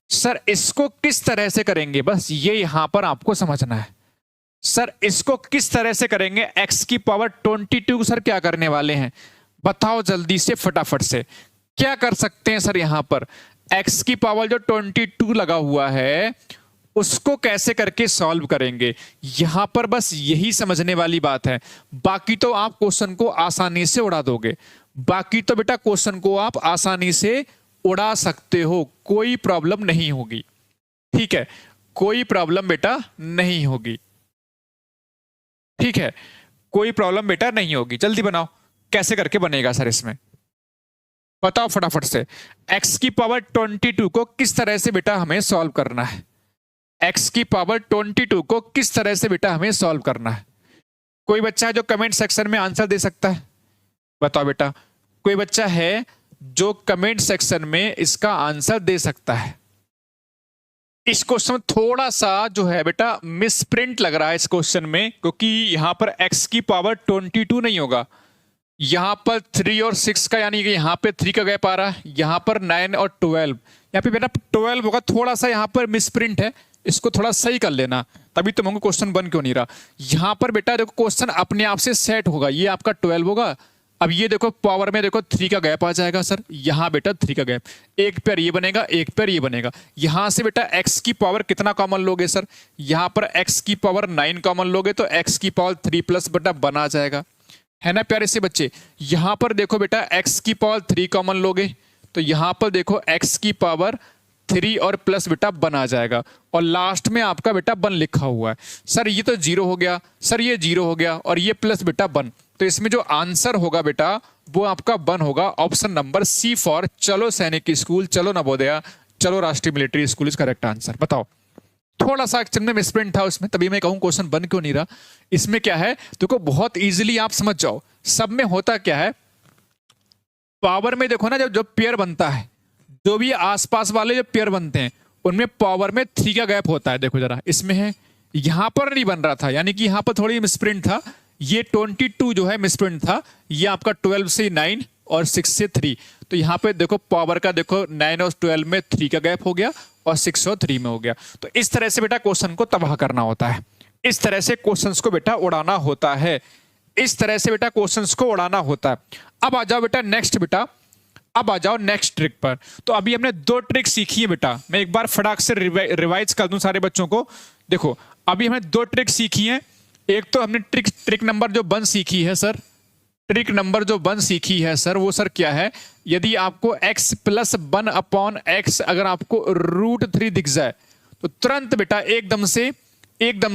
सर इसको किस तरह से करेंगे, बस ये यहां पर आपको समझना है। सर इसको किस तरह से करेंगे, x की पावर 22 सर क्या करने वाले हैं बताओ जल्दी से फटाफट से, क्या कर सकते हैं सर यहां पर, x की पावर जो 22 लगा हुआ है उसको कैसे करके सॉल्व करेंगे, यहां पर बस यही समझने वाली बात है। बाकी तो आप क्वेश्चन को आसानी से उड़ा दोगे, बाकी तो बेटा क्वेश्चन को आप आसानी से उड़ा सकते हो, कोई प्रॉब्लम नहीं होगी, ठीक है, कोई प्रॉब्लम बेटा नहीं होगी, ठीक है, कोई प्रॉब्लम बेटा नहीं होगी। जल्दी बनाओ कैसे करके बनेगा सर, इसमें बताओ फटाफट से। x की पावर 22 को किस तरह से बेटा हमें सॉल्व करना है, x की पावर 22 को किस तरह से बेटा हमें सॉल्व करना है। कोई बच्चा है जो कमेंट सेक्शन में आंसर दे सकता है? बताओ बेटा, कोई बच्चा है जो कमेंट सेक्शन में इसका आंसर दे सकता है? इस क्वेश्चन में थोड़ा सा जो है बेटा मिसप्रिंट लग रहा है इस क्वेश्चन में, क्योंकि यहां पर x की पावर 22 नहीं होगा, यहां पर 3 और 6 का, यानी कि यहां पे 3 का गैप आ रहा है, यहां पर 9 और 12, यहां पे बेटा 12 होगा। थोड़ा सा यहां पर मिसप्रिंट है, इसको थोड़ा सही कर लेना, तभी तो हमको क्वेश्चन बन क्यों नहीं रहा। यहां पर बेटा देखो क्वेश्चन अपने आप से सेट होगा, ये आपका 12 होगा। अब ये देखो पावर में देखो 3 का गैप आ जाएगा सर, यहां बेटा 3 का गैप, एक पेयर ये बनेगा, एक पेयर ये बनेगा। यहां से बेटा x की पावर कितना कॉमन लोगे सर? यहां पर x की पावर 9 कॉमन लोगे तो x की पावर 3 प्लस बेटा बना जाएगा, है ना प्यारे से बच्चे। यहां पर देखो बेटा x की पावर 3 कॉमन लोगे तो यहां पर देखो x की पावर 3 और प्लस बेटा बन आ जाएगा, और लास्ट में आपका बेटा बन लिखा हुआ है। सर ये तो 0 हो गया, सर ये 0 हो गया, और ये प्लस बेटा बन, तो इसमें जो आंसर होगा बेटा वो आपका बन होगा। ऑप्शन नंबर सी फॉर चलो सैनिक स्कूल, चलो नवोदया, चलो राष्ट्रीय military school is correct answer. बताओ, थोड़ा सा एक्चुअल में मिसप्रिंट था उसमें, तभी मैं कहूं क्वेश्चन बन क्यों नहीं रहा। इसमें क्या है देखो, बहुत इजीली आप समझ जाओ। सब में होता क्या है, पावर में देखो ना, जब पेयर बनता है, जो भी आसपास वाले जो पेयर बनते हैं उनमें पावर में 3 का गैप होता है। देखो जरा, इसमें है, यहां पर नहीं बन रहा था, यानी कि यहां पर थोड़ी मिसप्रिंट था। ये 22 जो है मिसप्रिंट था, ये आपका 12 से 9 और 6 से 3, तो यहां पे देखो पावर का देखो 9 और 12 में 3 का गैप हो गया और 6 और 3 में हो गया। तो इस तरह से बेटा क्वेश्चन को तबाह करना होता है, इस तरह से क्वेश्चंस को बेटा उड़ाना होता है, इस तरह से बेटा क्वेश्चंस को उड़ाना होता है। अब आ जाओ बेटा नेक्स्ट, बेटा अब आ जाओ नेक्स्ट ट्रिक पर। तो अभी हमने 2 ट्रिक सीखी है बेटा, मैं एक बार फटाक से रिवाइज कर दूं सारे बच्चों को। देखो अभी हमने 2 ट्रिक सीखी हैं। एक तो हमने ट्रिक नंबर जो 1 सीखी है सर, ट्रिक नंबर जो 1 सीखी है सर, वो सर क्या है, यदि आपको x प्लस 1 अपॉन x अगर आपको √3 दिख जाए तो तुरंत बेटा एकदम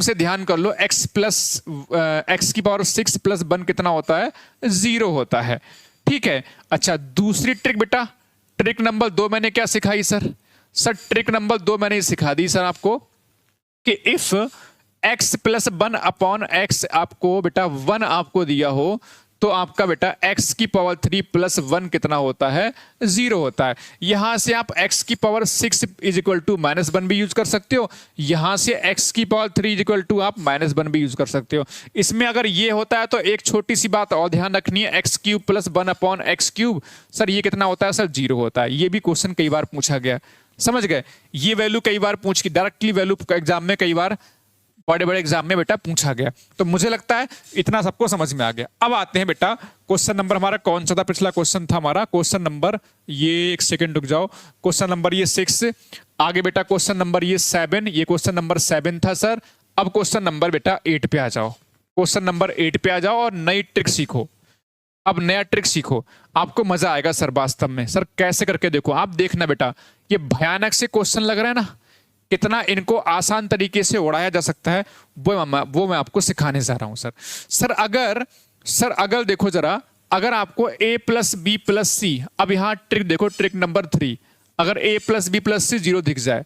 से ध्यान कर लो, x की पावर 6 प्लस 1 कितना होता है, 0 होता है। ठीक है, अच्छा दूसरी ट्रिक बेटा, ट्रिक नंबर 2 मैंने क्या सिखाई सर? सर ट्रिक नंबर 2 मैंने सिखा दी सर आपको कि if x plus 1 upon x आपको बेटा 1 आपको दिया हो तो आपका बेटा x की पावर 3 प्लस 1 कितना होता है, 0 होता है। यहां से आप x की पावर 6 इज इक्वल टू -1 भी यूज कर सकते हो, यहां से x की पावर 3 इज इक्वल टू आप -1 भी यूज कर सकते हो। इसमें अगर ये होता है तो एक छोटी सी बात और ध्यान रखनी है, x³ plus 1 upon x³ sir ये कितना होता है सर, 0 होता है। ये भी क्वेश्चन कई बार पूछा गया, समझ गए, ये वैल्यू कई बार पूछ के डायरेक्टली वैल्यू एग्जाम में कई बार बड़े बड़े एग्जाम में बेटा पूछा गया। तो मुझे लगता है इतना सबको समझ में आ गया। अब आते हैं बेटा क्वेश्चन नंबर हमारा कौन सा था, पिछला क्वेश्चन था हमारा क्वेश्चन नंबर ये, एक सेकंड रुक जाओ, क्वेश्चन नंबर ये 6, आगे बेटा क्वेश्चन नंबर ये 7, ये क्वेश्चन नंबर 7 था सर। अब क्वेश्चन नंबर बेटा 8 पे आ जाओ, क्वेश्चन नंबर 8 पे आ जाओ और नई ट्रिक सीखो। अब नया ट्रिक सीखो, आपको मजा आएगा सर वास्तव में। सर कैसे करके देखो, आप देखना बेटा, ये भयानक से क्वेश्चन लग रहा है ना, कितना इनको आसान तरीके से उड़ाया जा सकता है वो मैं आपको सिखाने जा रहा हूं सर। अगर देखो जरा, अगर आपको a प्लस बी प्लस सी, अब यहां ट्रिक देखो, ट्रिक नंबर 3, अगर a plus B plus C 0 दिख जाए,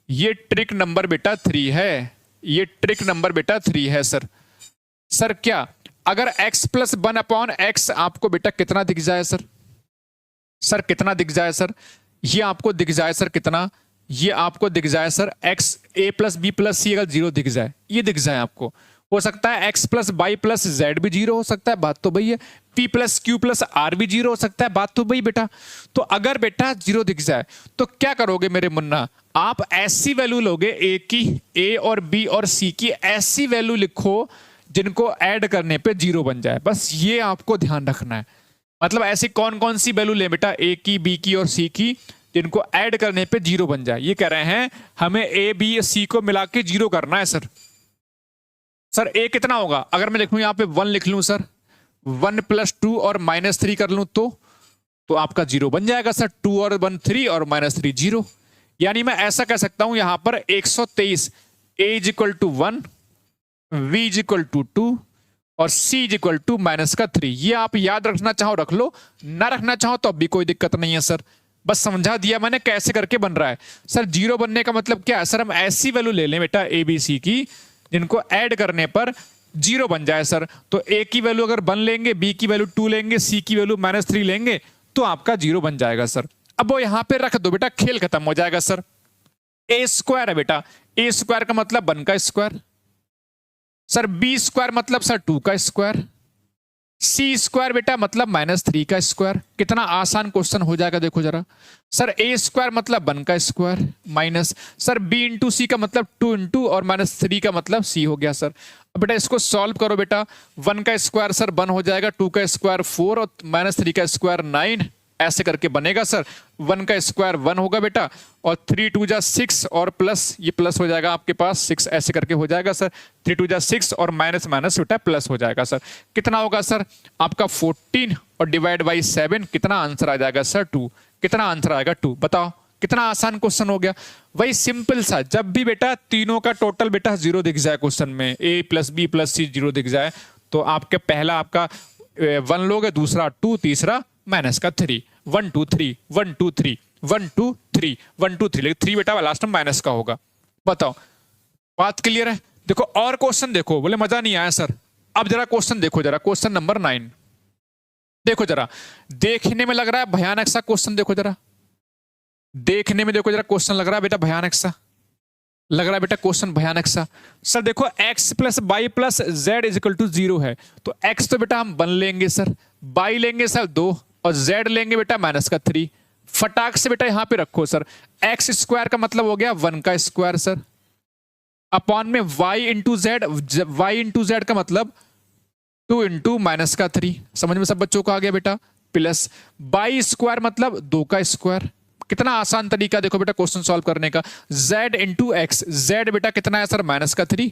ये ट्रिक नंबर बेटा 3 है, ये ट्रिक नंबर बेटा 3 है सर क्या अगर x प्लस 1 अपॉन x आपको बेटा कितना दिख जाए सर कितना दिख जाए सर, ये आपको दिख जाए सर कितना, ये आपको दिख जाए sir x a plus B plus C अगर 0 दिख जाए, ये दिख जाए आपको, हो सकता है x plus y plus z भी 0 हो सकता है, बात तो वही है, p plus Q plus R भी 0 हो सकता है, बात तो वही बेटा। तो अगर बेटा 0 दिख जाए तो क्या करोगे मेरे मुन्ना, आप ऐसी वैल्यू लोगे a की, a और b और c की ऐसी वैल्यू लिखो जिनको ऐड करने पे 0 बन जाए, बस ये आपको ध्यान रखना है। मतलब ऐसी कौन कौन सी वैल्यू ले बेटा, a की, b की और c की, जिनको ऐड करने पे 0 बन जाए। ये कह रहे हैं हमें a b c को मिला के 0 करना है सर a कितना होगा, अगर मैं लिख लूं यहां पे 1 लिख लूं सर, 1 प्लस 2 और -3 कर लूं तो आपका 0 बन जाएगा सर, 2 और 1 3 और -3 0। यानी मैं ऐसा कह सकता हूं यहां पर 123 a is equal to 1, v is equal to 2 और c इज इक्वल टू -3। ये आप याद रखना चाहो रख लो, ना रखना चाहो तो अब भी कोई दिक्कत नहीं है सर। बस समझा दिया मैंने कैसे करके बन रहा है। सर जीरो बनने का मतलब क्या है? सर हम ऐसी वैल्यू ले लें बेटा ए बी सी की जिनको ऐड करने पर जीरो बन जाए सर। तो ए की वैल्यू अगर 1 लेंगे, बी की वैल्यू 2 लेंगे, सी की वैल्यू -3 लेंगे तो आपका जीरो बन जाएगा सर। अब वो यहां पे रख दो बेटा, खेल खत्म हो जाएगा सर। ए स्क्वायर है बेटा, ए स्क्वायर का मतलब 1 का स्क्वायर सर, बी स्क्वायर मतलब सर 2 का स्क्वायर, सी स्क्वायर बेटा मतलब -3 का स्क्वायर। कितना आसान क्वेश्चन हो जाएगा देखो जरा। सर ए स्क्वायर मतलब 1 का square minus sir B into C का मतलब 2 इंटू और -3 का मतलब सी हो गया सर। अब बेटा इसको सॉल्व करो बेटा, 1 का स्क्वायर सर 1 हो जाएगा, 2 का स्क्वायर 4 और -3 का स्क्वायर 9, ऐसे करके बनेगा सर। 1 का स्क्वायर 1 होगा बेटा और 3 2 जा 6 और प्लस ये प्लस हो जाएगा आपके पास 6, ऐसे करके हो जाएगा सर। 3 2 जा 6 और माइनस माइनस बेटा प्लस हो जाएगा सर। कितना होगा सर आपका 14 और डिवाइड बाई 7, कितना आंसर आ जाएगा सर 2। कितना आंसर आएगा 2, बताओ कितना आसान क्वेश्चन हो गया। वही सिंपल सा, जब भी बेटा तीनों का टोटल बेटा जीरो दिख जाए क्वेश्चन में, ए प्लस बी प्लस सी जीरो दिख जाए तो आपके पहला आपका 1 लोगे, दूसरा 2, तीसरा माइनस का 3, 1 2 3 1 2 3 1 2 3 1 2 3, लेकिन 3 बेटा लास्ट में माइनस का होगा। बताओ बात क्लियर है? देखो और क्वेश्चन देखो, बोले मजा नहीं आया सर। अब जरा क्वेश्चन देखो जरा, क्वेश्चन नंबर 9 देखो जरा, देखने में लग रहा है भयानक सा क्वेश्चन। देखो जरा, देखने में देखो जरा क्वेश्चन लग रहा है बेटा भयानक सा, लग रहा है बेटा क्वेश्चन भयानक सा। सर देखो x plus y plus z is equal to 0 है, तो x तो बेटा हम 1 लेंगे सर, बाई लेंगे सर 2 और z लेंगे बेटा माइनस का 3। फटाक से बेटा यहां पे रखो सर, x स्क्वायर का मतलब हो गया 1 का स्क्वायर सर, अपॉन में y इंटू जेड का मतलब 2 इंटू माइनस का 3। समझ में सब बच्चों को आ गया बेटा? प्लस बाई स्क्वायर मतलब 2 का स्क्वायर। कितना आसान तरीका देखो बेटा क्वेश्चन सॉल्व करने का। z इंटू एक्स, जेड बेटा कितना है सर माइनस का 3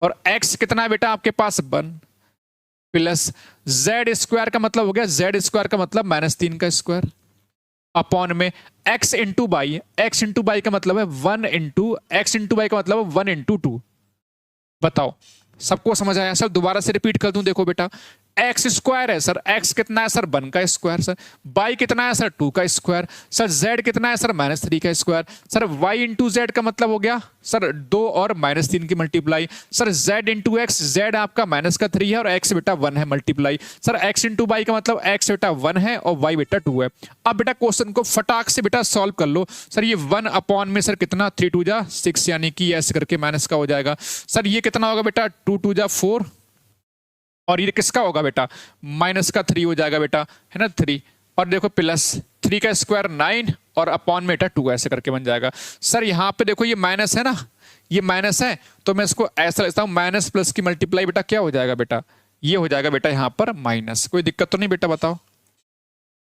और x कितना है बेटा आपके पास 1, प्लस जेड स्क्वायर का मतलब हो गया, जेड स्क्वायर का मतलब -3 का स्क्वायर, अपॉन में x into by, x into y का मतलब है 1 इंटू एक्स इंटू बाई का मतलब 1 इंटू 2। बताओ सबको समझ आया सर? दोबारा से रिपीट कर दूं, देखो बेटा एक्स स्क्वायर है सर, एक्स कितना है सर 1 का स्क्वायर सर, बाई कितना है सर 2 का स्क्वायर सर, जेड कितना है सर -3 का square sir, y into z का मतलब हो गया सर 2 और -3 की multiply sir, z into x, z आपका माइनस का 3 है और एक्स बेटा 1 है multiply sir, x into y का मतलब एक्स बेटा 1 है और वाई बेटा 2 है। अब बेटा क्वेश्चन को फटाक से बेटा सॉल्व कर लो सर। ये 1 अपॉन में सर कितना 3 2 जा 6, यानी कि ऐसे करके माइनस का हो जाएगा सर। ये कितना होगा बेटा 2 2 जा 4 और ये किसका होगा बेटा माइनस का 3 हो जाएगा बेटा, है ना 3, और देखो प्लस 3 का स्क्वायर 9 और अपॉन में बेटा 2, ऐसे करके बन जाएगा सर। यहाँ पे देखो ये माइनस है ना, ये माइनस है तो मैं इसको ऐसा लिखता हूँ, माइनस प्लस की मल्टीप्लाई बेटा क्या हो जाएगा बेटा, ये हो जाएगा बेटा यहाँ पर माइनस। कोई दिक्कत तो नहीं बेटा? बताओ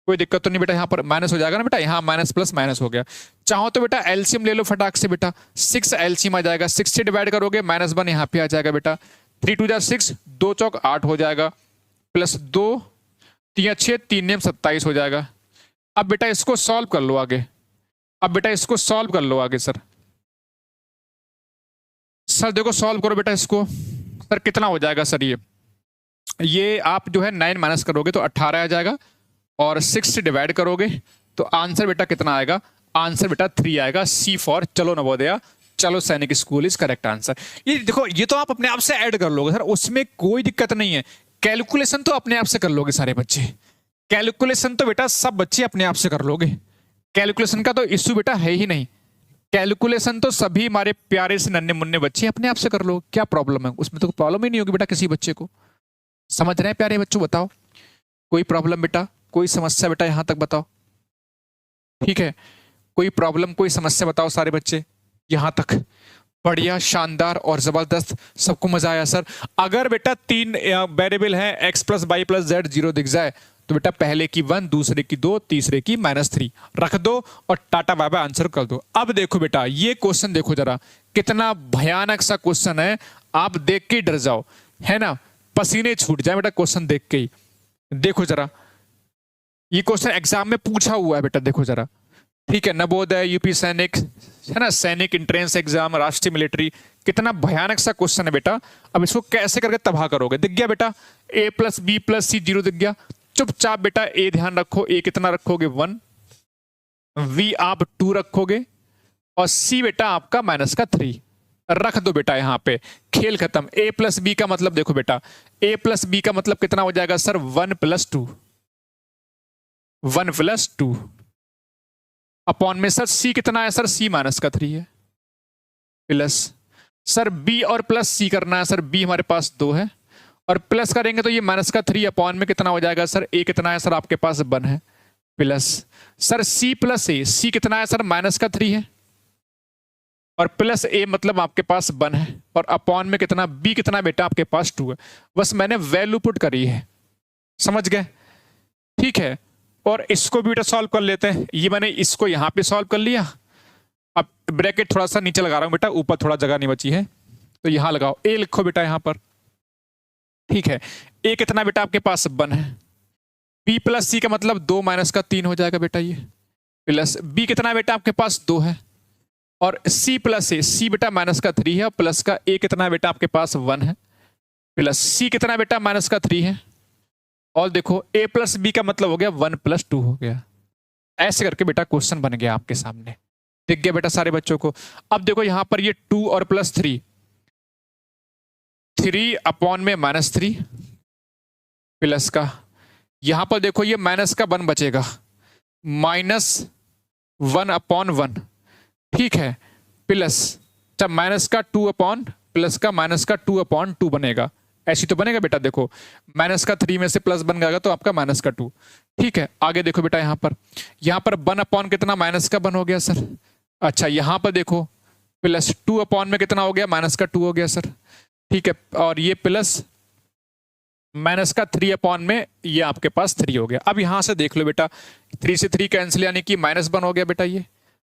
कोई दिक्कत तो नहीं बेटा? यहाँ पर माइनस हो जाएगा ना बेटा, यहाँ माइनस प्लस माइनस हो गया। चाहो तो बेटा एलसीएम ले लो फटाक से बेटा, 6 एलसीएम आ जाएगा, 6 से डिवाइड करोगे -1 यहाँ पे आ जाएगा बेटा, 3 2 जा 6, 2 चौक 8 हो जाएगा, प्लस 2 3 6 3 नेम 27 हो जाएगा। अब बेटा इसको सॉल्व कर लो आगे, अब बेटा इसको सॉल्व कर लो आगे सर। सर देखो सॉल्व करो बेटा इसको, सर कितना हो जाएगा सर, ये आप जो है 9 माइनस करोगे तो 18 आ जाएगा और 6 से डिवाइड करोगे तो आंसर बेटा कितना आएगा, आंसर बेटा 3 आएगा। सी फॉर चलो नवोदया, चलो सैनिक स्कूल इज करेक्ट आंसर। ये देखो ये तो आप अपने आप से ऐड कर लोगे सर, उसमें कोई दिक्कत नहीं है। कैलकुलेशन तो अपने आप से कर लोगे सारे बच्चे, कैलकुलेशन तो बेटा सब बच्चे अपने आप से कर लोगे, कैलकुलेशन का तो इश्यू बेटा है ही नहीं। कैलकुलेशन तो सभी हमारे प्यारे से नन्हे मुन्ने बच्चे अपने आप से कर लो, क्या प्रॉब्लम है उसमें? तो प्रॉब्लम ही नहीं होगी बेटा किसी बच्चे को। समझ रहे हैं प्यारे बच्चों? बताओ कोई प्रॉब्लम बेटा, कोई समस्या बेटा यहां तक बताओ? ठीक है, कोई प्रॉब्लम कोई समस्या बताओ सारे बच्चे यहां तक? बढ़िया, शानदार और जबरदस्त, सबको मजा आया सर। अगर बेटा 3 वेरिएबल है x plus y plus z 0 दिख जाए तो बेटा पहले की 1, दूसरे की 2, तीसरे की -3 रख दो और टाटा बाय बाय आंसर कर दो। अब देखो बेटा ये क्वेश्चन देखो जरा, कितना भयानक सा क्वेश्चन है, आप देख के ही डर जाओ, है ना, पसीने छूट जाए बेटा क्वेश्चन देख के ही। देखो जरा ये क्वेश्चन एग्जाम में पूछा हुआ है बेटा, देखो जरा, ठीक है, नवोदय, यूपी सैनिक, है ना, सैनिक एंट्रेंस एग्जाम, राष्ट्रीय मिलिट्री, कितना भयानक सा क्वेश्चन है बेटा। अब इसको कैसे करके तबाह करोगे? दिख गया बेटा a plus B plus C 0 दिख गया, चुपचाप बेटा ए ध्यान रखो, ए कितना रखोगे 1, v आप 2 रखोगे और c बेटा आपका -3 रख दो बेटा। यहां पे खेल खत्म। a प्लस बी का मतलब देखो बेटा, a प्लस बी का मतलब कितना हो जाएगा सर? 1 + 2, 1 + 2 अपॉन में सर c कितना है सर? c -3 है प्लस सर b और प्लस c करना है सर। b हमारे पास 2 है और प्लस करेंगे तो ये -3 अपॉन में कितना हो जाएगा सर? a कितना है सर? आपके पास 1 है plus sir c plus a, c कितना है सर? -3 है और प्लस a मतलब आपके पास 1 है और अपॉन में कितना? b कितना बेटा? आपके पास 2 है। बस मैंने वैल्यू पुट करी है, समझ गए? ठीक है, और इसको भी बेटा सॉल्व कर लेते हैं। ये मैंने इसको यहां पे सॉल्व कर लिया। अब ब्रैकेट थोड़ा सा नीचे लगा रहा हूं बेटा, ऊपर थोड़ा जगह नहीं बची है तो यहां लगाओ। a लिखो बेटा यहां पर, ठीक है। a कितना बेटा? आपके पास 1 है। b प्लस c का मतलब 2 - 3 हो जाएगा बेटा ये, प्लस b कितना बेटा? आपके पास 2 है और c प्लस a, c बेटा -3 है और प्लस का a कितना बेटा? आपके पास 1 है प्लस c कितना बेटा? -3 है और देखो a प्लस b का मतलब हो गया 1 + 2 हो गया। ऐसे करके बेटा क्वेश्चन बन गया आपके सामने, दिख गया बेटा सारे बच्चों को। अब देखो यहां पर ये 2 और +3, 3 अपॉन में -3 प्लस का, यहां पर देखो ये माइनस का 1 बचेगा, -1 अपॉन 1, ठीक है, प्लस जब माइनस का 2 अपॉन प्लस का -2 अपॉन 2 बनेगा। ऐसी तो बनेगा बेटा, देखो -3 में से प्लस बन गया तो आपका -2, ठीक है। आगे देखो बेटा यहां पर 1 अपॉन कितना? -1 हो गया सर। अच्छा यहां पर देखो प्लस 2 अपॉन में कितना हो गया? -2 हो गया सर, ठीक है। और ये प्लस -3 अपॉन में ये आपके पास 3 हो गया। अब यहां से देख लो बेटा, 3 से 3 कैंसिल यानी कि -1 हो गया बेटा ये।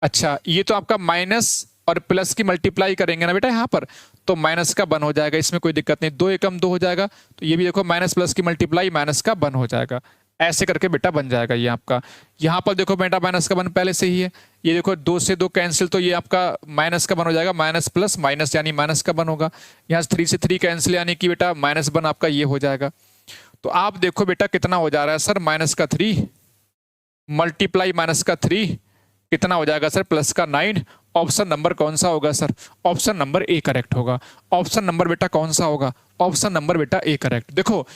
अच्छा ये तो आपका माइनस और प्लस की मल्टीप्लाई करेंगे ना बेटा यहां पर, तो -1 हो जाएगा, इसमें कोई दिक्कत नहीं। 2 एकम 2 हो जाएगा, तो ये भी देखो माइनस प्लस की मल्टीप्लाई -1 हो जाएगा। ऐसे करके बेटा बन जाएगा ये आपका। यहां पर देखो बेटा -1 पहले से ही है, ये देखो 2 से 2 कैंसिल तो ये आपका -1 हो जाएगा, माइनस प्लस माइनस यानी -1 होगा। यहाँ 3 से 3 कैंसिल यानी कि बेटा -1 आपका ये हो जाएगा। तो आप देखो बेटा कितना हो जा रहा है सर? -3 मल्टीप्लाई -3 कितना हो जाएगा सर? +9। ऑप्शन नंबर कौन सा होगा sir? Option number A correct होगा। ऑप्शन नंबर बेटा कौन सा होगा? ऑप्शन नंबर बेटा ए करेक्ट। देखो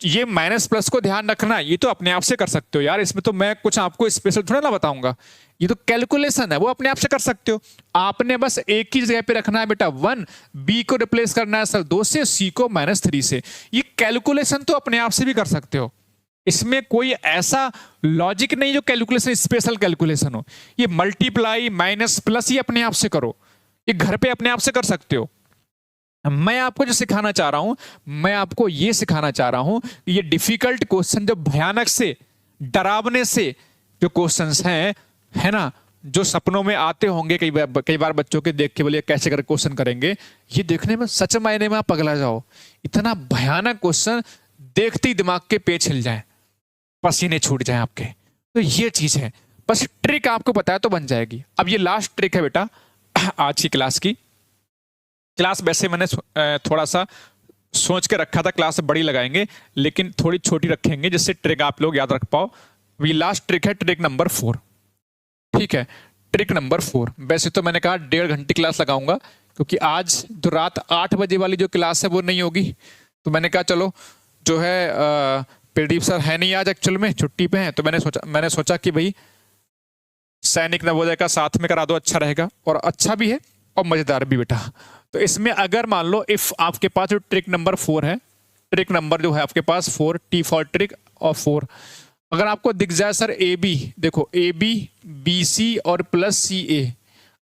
ये माइनस प्लस को ध्यान रखना, ये तो अपने आप से कर सकते हो यार, इसमें तो मैं कुछ आपको स्पेशल थोड़ा ना बताऊंगा, ये तो कैलकुलेशन है, वो अपने आप से कर सकते हो। आपने बस एक ही जगह पे रखना है बेटा 1, बी को रिप्लेस करना है सर 2 से, सी को -3 से। ये कैलकुलेशन तो अपने आप से भी कर सकते हो, इसमें कोई ऐसा लॉजिक नहीं जो कैलकुलेशन स्पेशल कैलकुलेशन हो। ये मल्टीप्लाई माइनस प्लस ये अपने आप से करो, ये घर पे अपने आप से कर सकते हो। मैं आपको जो सिखाना चाह रहा हूं, मैं आपको ये सिखाना चाह रहा हूं, ये डिफिकल्ट क्वेश्चन जो भयानक से डरावने से जो क्वेश्चंस हैं, है ना, जो सपनों में आते होंगे कई बार बच्चों के देख के बोलिए कैसे कर क्वेश्चन करेंगे, ये देखने में सच मायने में आप पगला जाओ। इतना भयानक क्वेश्चन देखते ही दिमाग के पेच हिल जाए, पसीने छूट जाए आपके। तो ये चीज है, बस ट्रिक आपको पता है तो बन जाएगी। अब ये लास्ट ट्रिक है बेटा आज की क्लास की। क्लास वैसे मैंने थोड़ा सा सोच के रखा था क्लास बड़ी लगाएंगे, लेकिन थोड़ी छोटी रखेंगे जिससे ट्रिक आप लोग याद रख पाओ। ये लास्ट ट्रिक है, ट्रिक नंबर 4, ठीक है। ट्रिक नंबर 4, वैसे तो मैंने कहा 1.5 घंटे क्लास लगाऊंगा, क्योंकि आज तो रात 8 बजे वाली जो क्लास है वो नहीं होगी, तो मैंने कहा चलो जो है प्रदीप सर है नहीं आज, एक्चुअल में छुट्टी पे हैं, तो मैंने सोचा कि भाई सैनिक नवोदय का साथ में करा दो, अच्छा रहेगा और अच्छा भी है और मजेदार भी बेटा। तो इसमें अगर मान लो इफ आपके पास जो ट्रिक नंबर 4 है, ट्रिक नंबर जो है आपके पास 4, टी फॉर ट्रिक और 4, अगर आपको दिख जाए सर ए बी, देखो ए बी बी सी और प्लस सी ए,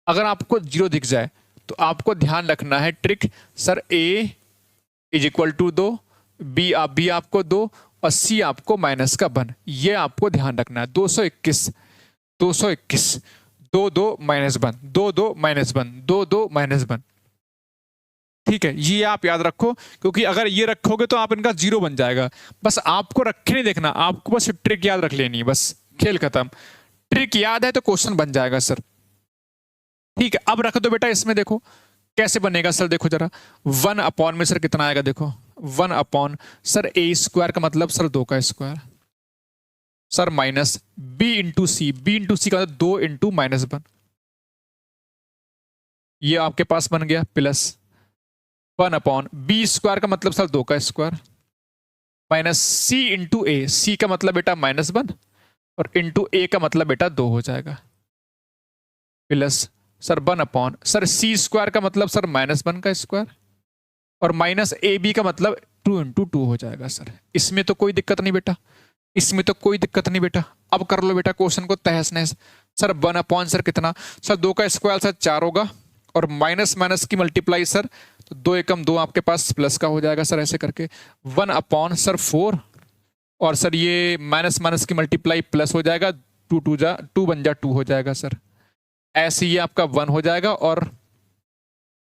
अगर आपको 0 दिख जाए तो आपको ध्यान रखना है trick, sir A is equal to 2, B आपको 2 और सी आपको -1, ये आपको ध्यान रखना है। 221 2 2 -1 2 2 -1 2 2 -1, ठीक है, ये आप याद रखो, क्योंकि अगर ये रखोगे तो आप इनका 0 बन जाएगा। बस आपको रखे नहीं देखना, आपको बस ट्रिक याद रख लेनी है, बस खेल खत्म। ट्रिक याद है तो क्वेश्चन बन जाएगा सर, ठीक है। अब रख दो बेटा इसमें, देखो कैसे बनेगा सर, देखो जरा 1 अपॉन में सर कितना आएगा, देखो 1 अपॉन सर a² का मतलब सर 2 का square, sir minus B into C, B into C का मतलब 2 इंटू -1, ये आपके पास बन गया प्लस 1 अपॉन बी स्क्वायर का मतलब सर 2 का स्क्वायर माइनस सी इंटू ए, सी का मतलब बेटा -1 और इंटू ए का मतलब बेटा 2 हो जाएगा प्लस सर 1 अपॉन सर सी स्क्वायर का मतलब सर -1 का स्क्वायर और माइनस ए बी का मतलब 2 इंटू 2 हो जाएगा सर। इसमें तो कोई दिक्कत नहीं बेटा, इसमें तो कोई दिक्कत नहीं बेटा। अब कर लो बेटा क्वेश्चन को तहस नहस। सर 1 अपॉन सर कितना, सर 2 का स्क्वायर सर 4 होगा और माइनस माइनस की मल्टीप्लाई सर, तो 2 एकम 2 आपके पास प्लस का हो जाएगा सर ऐसे करके 1 अपॉन सर 4 और सर ये माइनस माइनस की मल्टीप्लाई प्लस हो जाएगा 2 बन जा 2 हो जाएगा सर। ऐसे ये आपका 1 हो जाएगा और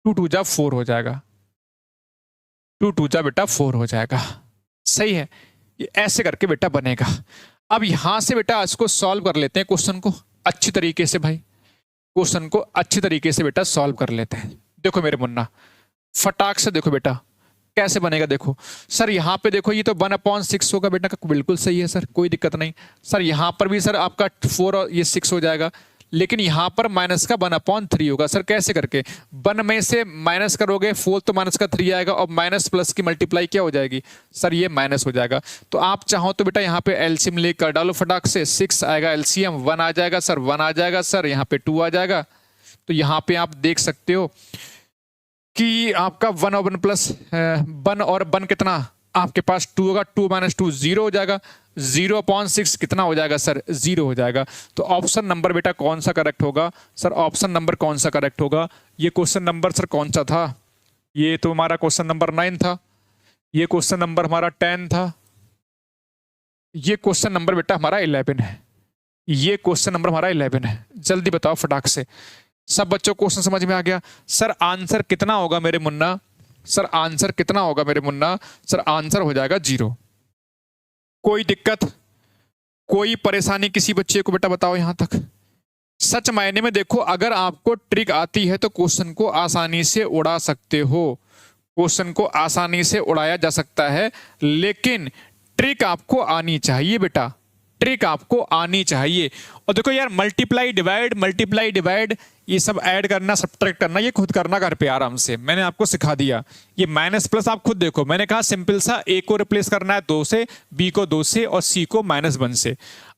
2 जा 4 हो जाएगा, 2 जा बेटा 4 हो जाएगा। सही है, ये ऐसे करके बेटा बनेगा। अब यहां से बेटा इसको सॉल्व कर लेते हैं क्वेश्चन को अच्छी तरीके से भाई, क्वेश्चन को अच्छी तरीके से बेटा सॉल्व कर लेते हैं। देखो मेरे मुन्ना फटाक से देखो बेटा कैसे बनेगा। देखो सर यहाँ पे देखो ये तो 1/6 होगा बेटा, बिल्कुल सही है सर, कोई दिक्कत नहीं। सर यहाँ पर भी सर आपका 4 और ये 6 हो जाएगा, लेकिन यहाँ पर माइनस का 1/3 होगा। सर कैसे करके, 1 में से माइनस करोगे 4 तो माइनस का 3 आएगा और माइनस प्लस की मल्टीप्लाई क्या हो जाएगी सर, ये माइनस हो जाएगा। तो आप चाहो तो बेटा यहाँ पे एलसीएम लेकर डालो फटाक से, 6 आएगा एलसीएम, 1 आ जाएगा सर, 1 आ जाएगा सर, यहाँ पे 2 आ जाएगा। तो यहाँ पे आप देख सकते हो कि आपका 1 और 1 प्लस 1 और 1 कितना आपके पास 2 होगा, 2 - 2 0 हो जाएगा, 0/6 कितना हो जाएगा सर, 0 हो जाएगा। तो ऑप्शन नंबर बेटा कौन सा करेक्ट होगा सर, ऑप्शन नंबर कौन सा करेक्ट होगा। ये क्वेश्चन नंबर सर कौन सा था, ये तो हमारा क्वेश्चन नंबर 9 था, ये क्वेश्चन नंबर हमारा 10 था, ये क्वेश्चन नंबर बेटा हमारा 11 है, ये क्वेश्चन नंबर हमारा 11 है। जल्दी बताओ फटाक से, सब बच्चों को क्वेश्चन समझ में आ गया। सर आंसर कितना होगा मेरे मुन्ना, सर आंसर कितना होगा मेरे मुन्ना, सर आंसर हो जाएगा 0। कोई दिक्कत, कोई परेशानी किसी बच्चे को बेटा बताओ यहां तक। सच मायने में देखो, अगर आपको ट्रिक आती है तो क्वेश्चन को आसानी से उड़ा सकते हो, क्वेश्चन को आसानी से उड़ाया जा सकता है, लेकिन ट्रिक आपको आनी चाहिए बेटा, ट्रिक आपको आनी चाहिए। और देखो यार मल्टीप्लाई डिवाइड ये सब ऐड करना सब्ट्रैक्ट करना ये खुद करना घर पे आराम से, मैंने आपको सिखा दिया। ये माइनस प्लस आप खुद देखो, मैंने कहा सिंपल सा ए को रिप्लेस करना है 2 से, बी को 2 से और सी को -1 से।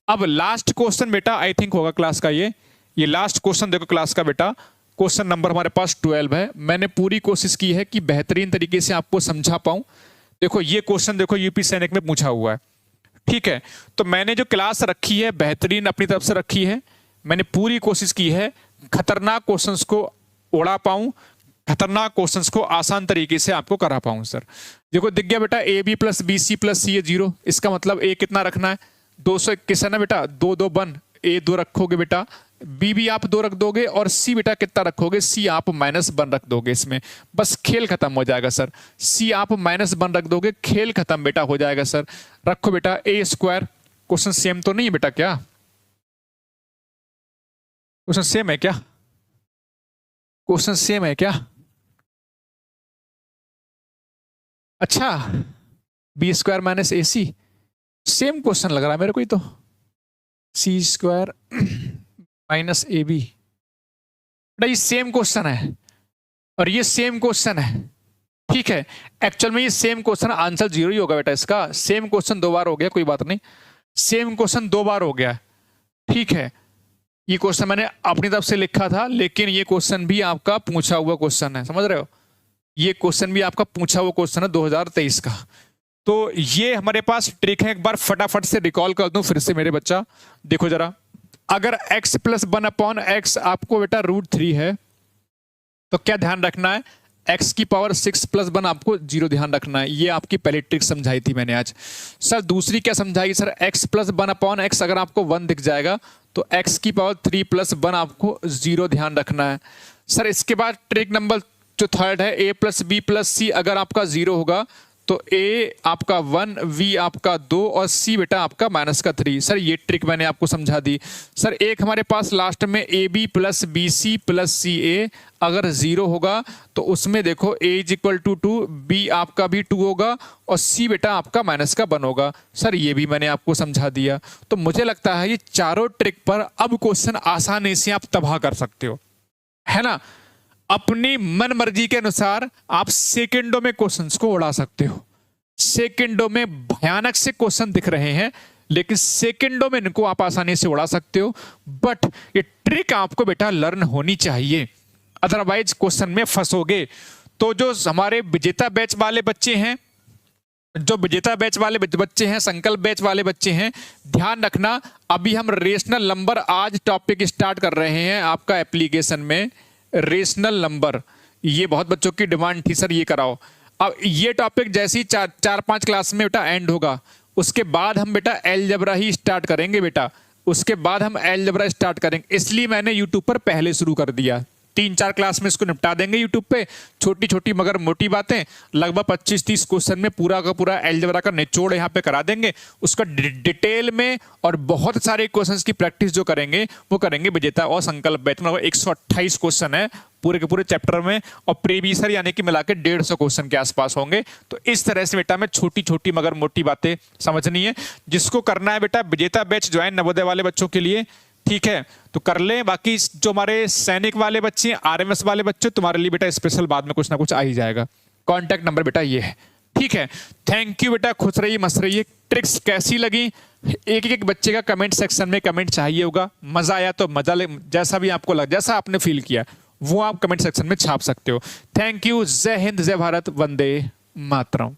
अब लास्ट क्वेश्चन बेटा आई थिंक होगा क्लास का, ये लास्ट क्वेश्चन देखो क्लास का बेटा, क्वेश्चन नंबर हमारे पास 12 है। मैंने पूरी कोशिश की है कि बेहतरीन तरीके से आपको समझा पाऊं। देखो ये क्वेश्चन देखो यूपी सैनिक में पूछा हुआ है, ठीक है। तो मैंने जो क्लास रखी है बेहतरीन अपनी तरफ से रखी है, मैंने पूरी कोशिश की है खतरनाक क्वेश्चंस को उड़ा पाऊं, खतरनाक क्वेश्चंस को आसान तरीके से आपको करा पाऊं। सर देखो दिख गया बेटा, A B plus B C plus C 0, इसका मतलब ए कितना रखना है 221 है ना बेटा, 2 2 1, ए 2 रखोगे बेटा, बी भी आप 2 रख दोगे और सी बेटा कितना रखोगे, सी आप -1 रख दोगे। इसमें बस खेल खत्म हो जाएगा सर, सी आप -1 रख दोगे, खेल खत्म बेटा हो जाएगा सर। रखो बेटा ए स्क्वायर, क्वेश्चन सेम तो नहीं है बेटा, क्या क्वेश्चन सेम है क्या, क्वेश्चन सेम है क्या, अच्छा बी स्क्वायर माइनस ए सी, सेम क्वेश्चन लग रहा है मेरे को ही तो, सी स्क्वायर माइनस ए बी, ये सेम क्वेश्चन है और ये सेम क्वेश्चन है, ठीक है। एक्चुअल में ये सेम क्वेश्चन, आंसर 0 ही होगा बेटा इसका। सेम क्वेश्चन 2 बार हो गया, कोई बात नहीं, सेम क्वेश्चन 2 बार हो गया, ठीक है। ये क्वेश्चन मैंने अपनी तरफ से लिखा था, लेकिन ये क्वेश्चन भी आपका पूछा हुआ क्वेश्चन है, समझ रहे हो, ये क्वेश्चन भी आपका पूछा हुआ क्वेश्चन है 2023 का। तो ये हमारे पास ट्रिक है, एक बार फटाफट से रिकॉल कर दूं फिर से मेरे बच्चा। देखो जरा, अगर x + 1/x आपको बेटा √3 है तो क्या ध्यान रखना है, x की पावर 6 + 1 आपको 0 ध्यान रखना है। ये आपकी पहली ट्रिक समझाई थी मैंने आज। सर दूसरी क्या समझाई सर, x + 1/x अगर आपको 1 दिख जाएगा तो x की पावर 3 + 1 आपको 0 ध्यान रखना है। सर इसके बाद ट्रिक नंबर जो थर्ड है, a + b + c अगर आपका 0 होगा तो ए आपका 1, वी आपका 2 और सी बेटा आपका -3। सर ये ट्रिक मैंने आपको समझा दी। सर एक हमारे पास लास्ट में A B plus B C plus C A अगर 0 होगा तो उसमें देखो a is equal to 2, B आपका भी 2 होगा और सी बेटा आपका -1 होगा। सर ये भी मैंने आपको समझा दिया। तो मुझे लगता है ये चारों ट्रिक पर अब क्वेश्चन आसानी से आप तबाह कर सकते हो, है ना। अपनी मन मर्जी के अनुसार आप सेकंडों में क्वेश्चंस को उड़ा सकते हो। सेकंडों में भयानक से क्वेश्चन दिख रहे हैं लेकिन सेकंडों में इनको आप आसानी से उड़ा सकते हो। बट ये ट्रिक आपको बेटा लर्न होनी चाहिए, अदरवाइज क्वेश्चन में फंसोगे। तो जो हमारे विजेता बैच वाले बच्चे हैं, जो विजेता बैच वाले बच्चे हैं, संकल्प बैच वाले बच्चे हैं, ध्यान रखना अभी हम रेशनल नंबर आज टॉपिक स्टार्ट कर रहे हैं आपका एप्लीकेशन में। रेशनल नंबर, ये बहुत बच्चों की डिमांड थी सर ये कराओ। अब ये टॉपिक जैसे ही 4-5 क्लास में बेटा एंड होगा उसके बाद हम बेटा अलजेब्रा ही स्टार्ट करेंगे बेटा, उसके बाद हम अलजेब्रा स्टार्ट करेंगे। इसलिए मैंने यूट्यूब पर पहले शुरू कर दिया। 3-4 क्लास में इसको निपटा देंगे यूट्यूब पे, छोटी छोटी मगर मोटी बातें, लगभग 25-30 क्वेश्चन में पूरा का पूरा अलजेब्रा का निचोड़ यहाँ पे करा देंगे। उसका डिटेल में और बहुत सारे क्वेश्चंस की प्रैक्टिस जो करेंगे वो करेंगे विजेता और संकल्प बैच में। 128 क्वेश्चन है पूरे के पूरे चैप्टर में और प्रीवियस ईयर यानी कि मिला के 150 क्वेश्चन के आसपास होंगे। तो इस तरह से बेटा में छोटी छोटी मगर मोटी बातें समझनी है। जिसको करना है बेटा विजेता बैच ज्वाइन नवोदय वाले बच्चों के लिए, ठीक है, तो कर ले। बाकी जो हमारे सैनिक वाले बच्चे, आरएमएस वाले बच्चे, तुम्हारे लिए बेटा स्पेशल बाद में कुछ ना कुछ आ ही जाएगा। कॉन्टैक्ट नंबर बेटा ये है, ठीक है। थैंक यू बेटा, खुश रहिए, मस्त रहिए। ट्रिक्स कैसी लगी एक एक बच्चे का कमेंट सेक्शन में कमेंट चाहिए होगा। मजा आया तो मजा ले, जैसा भी आपको लगा, जैसा आपने फील किया वो आप कमेंट सेक्शन में छाप सकते हो। Thank you. जय हिंद, जय भारत, वंदे मातरम।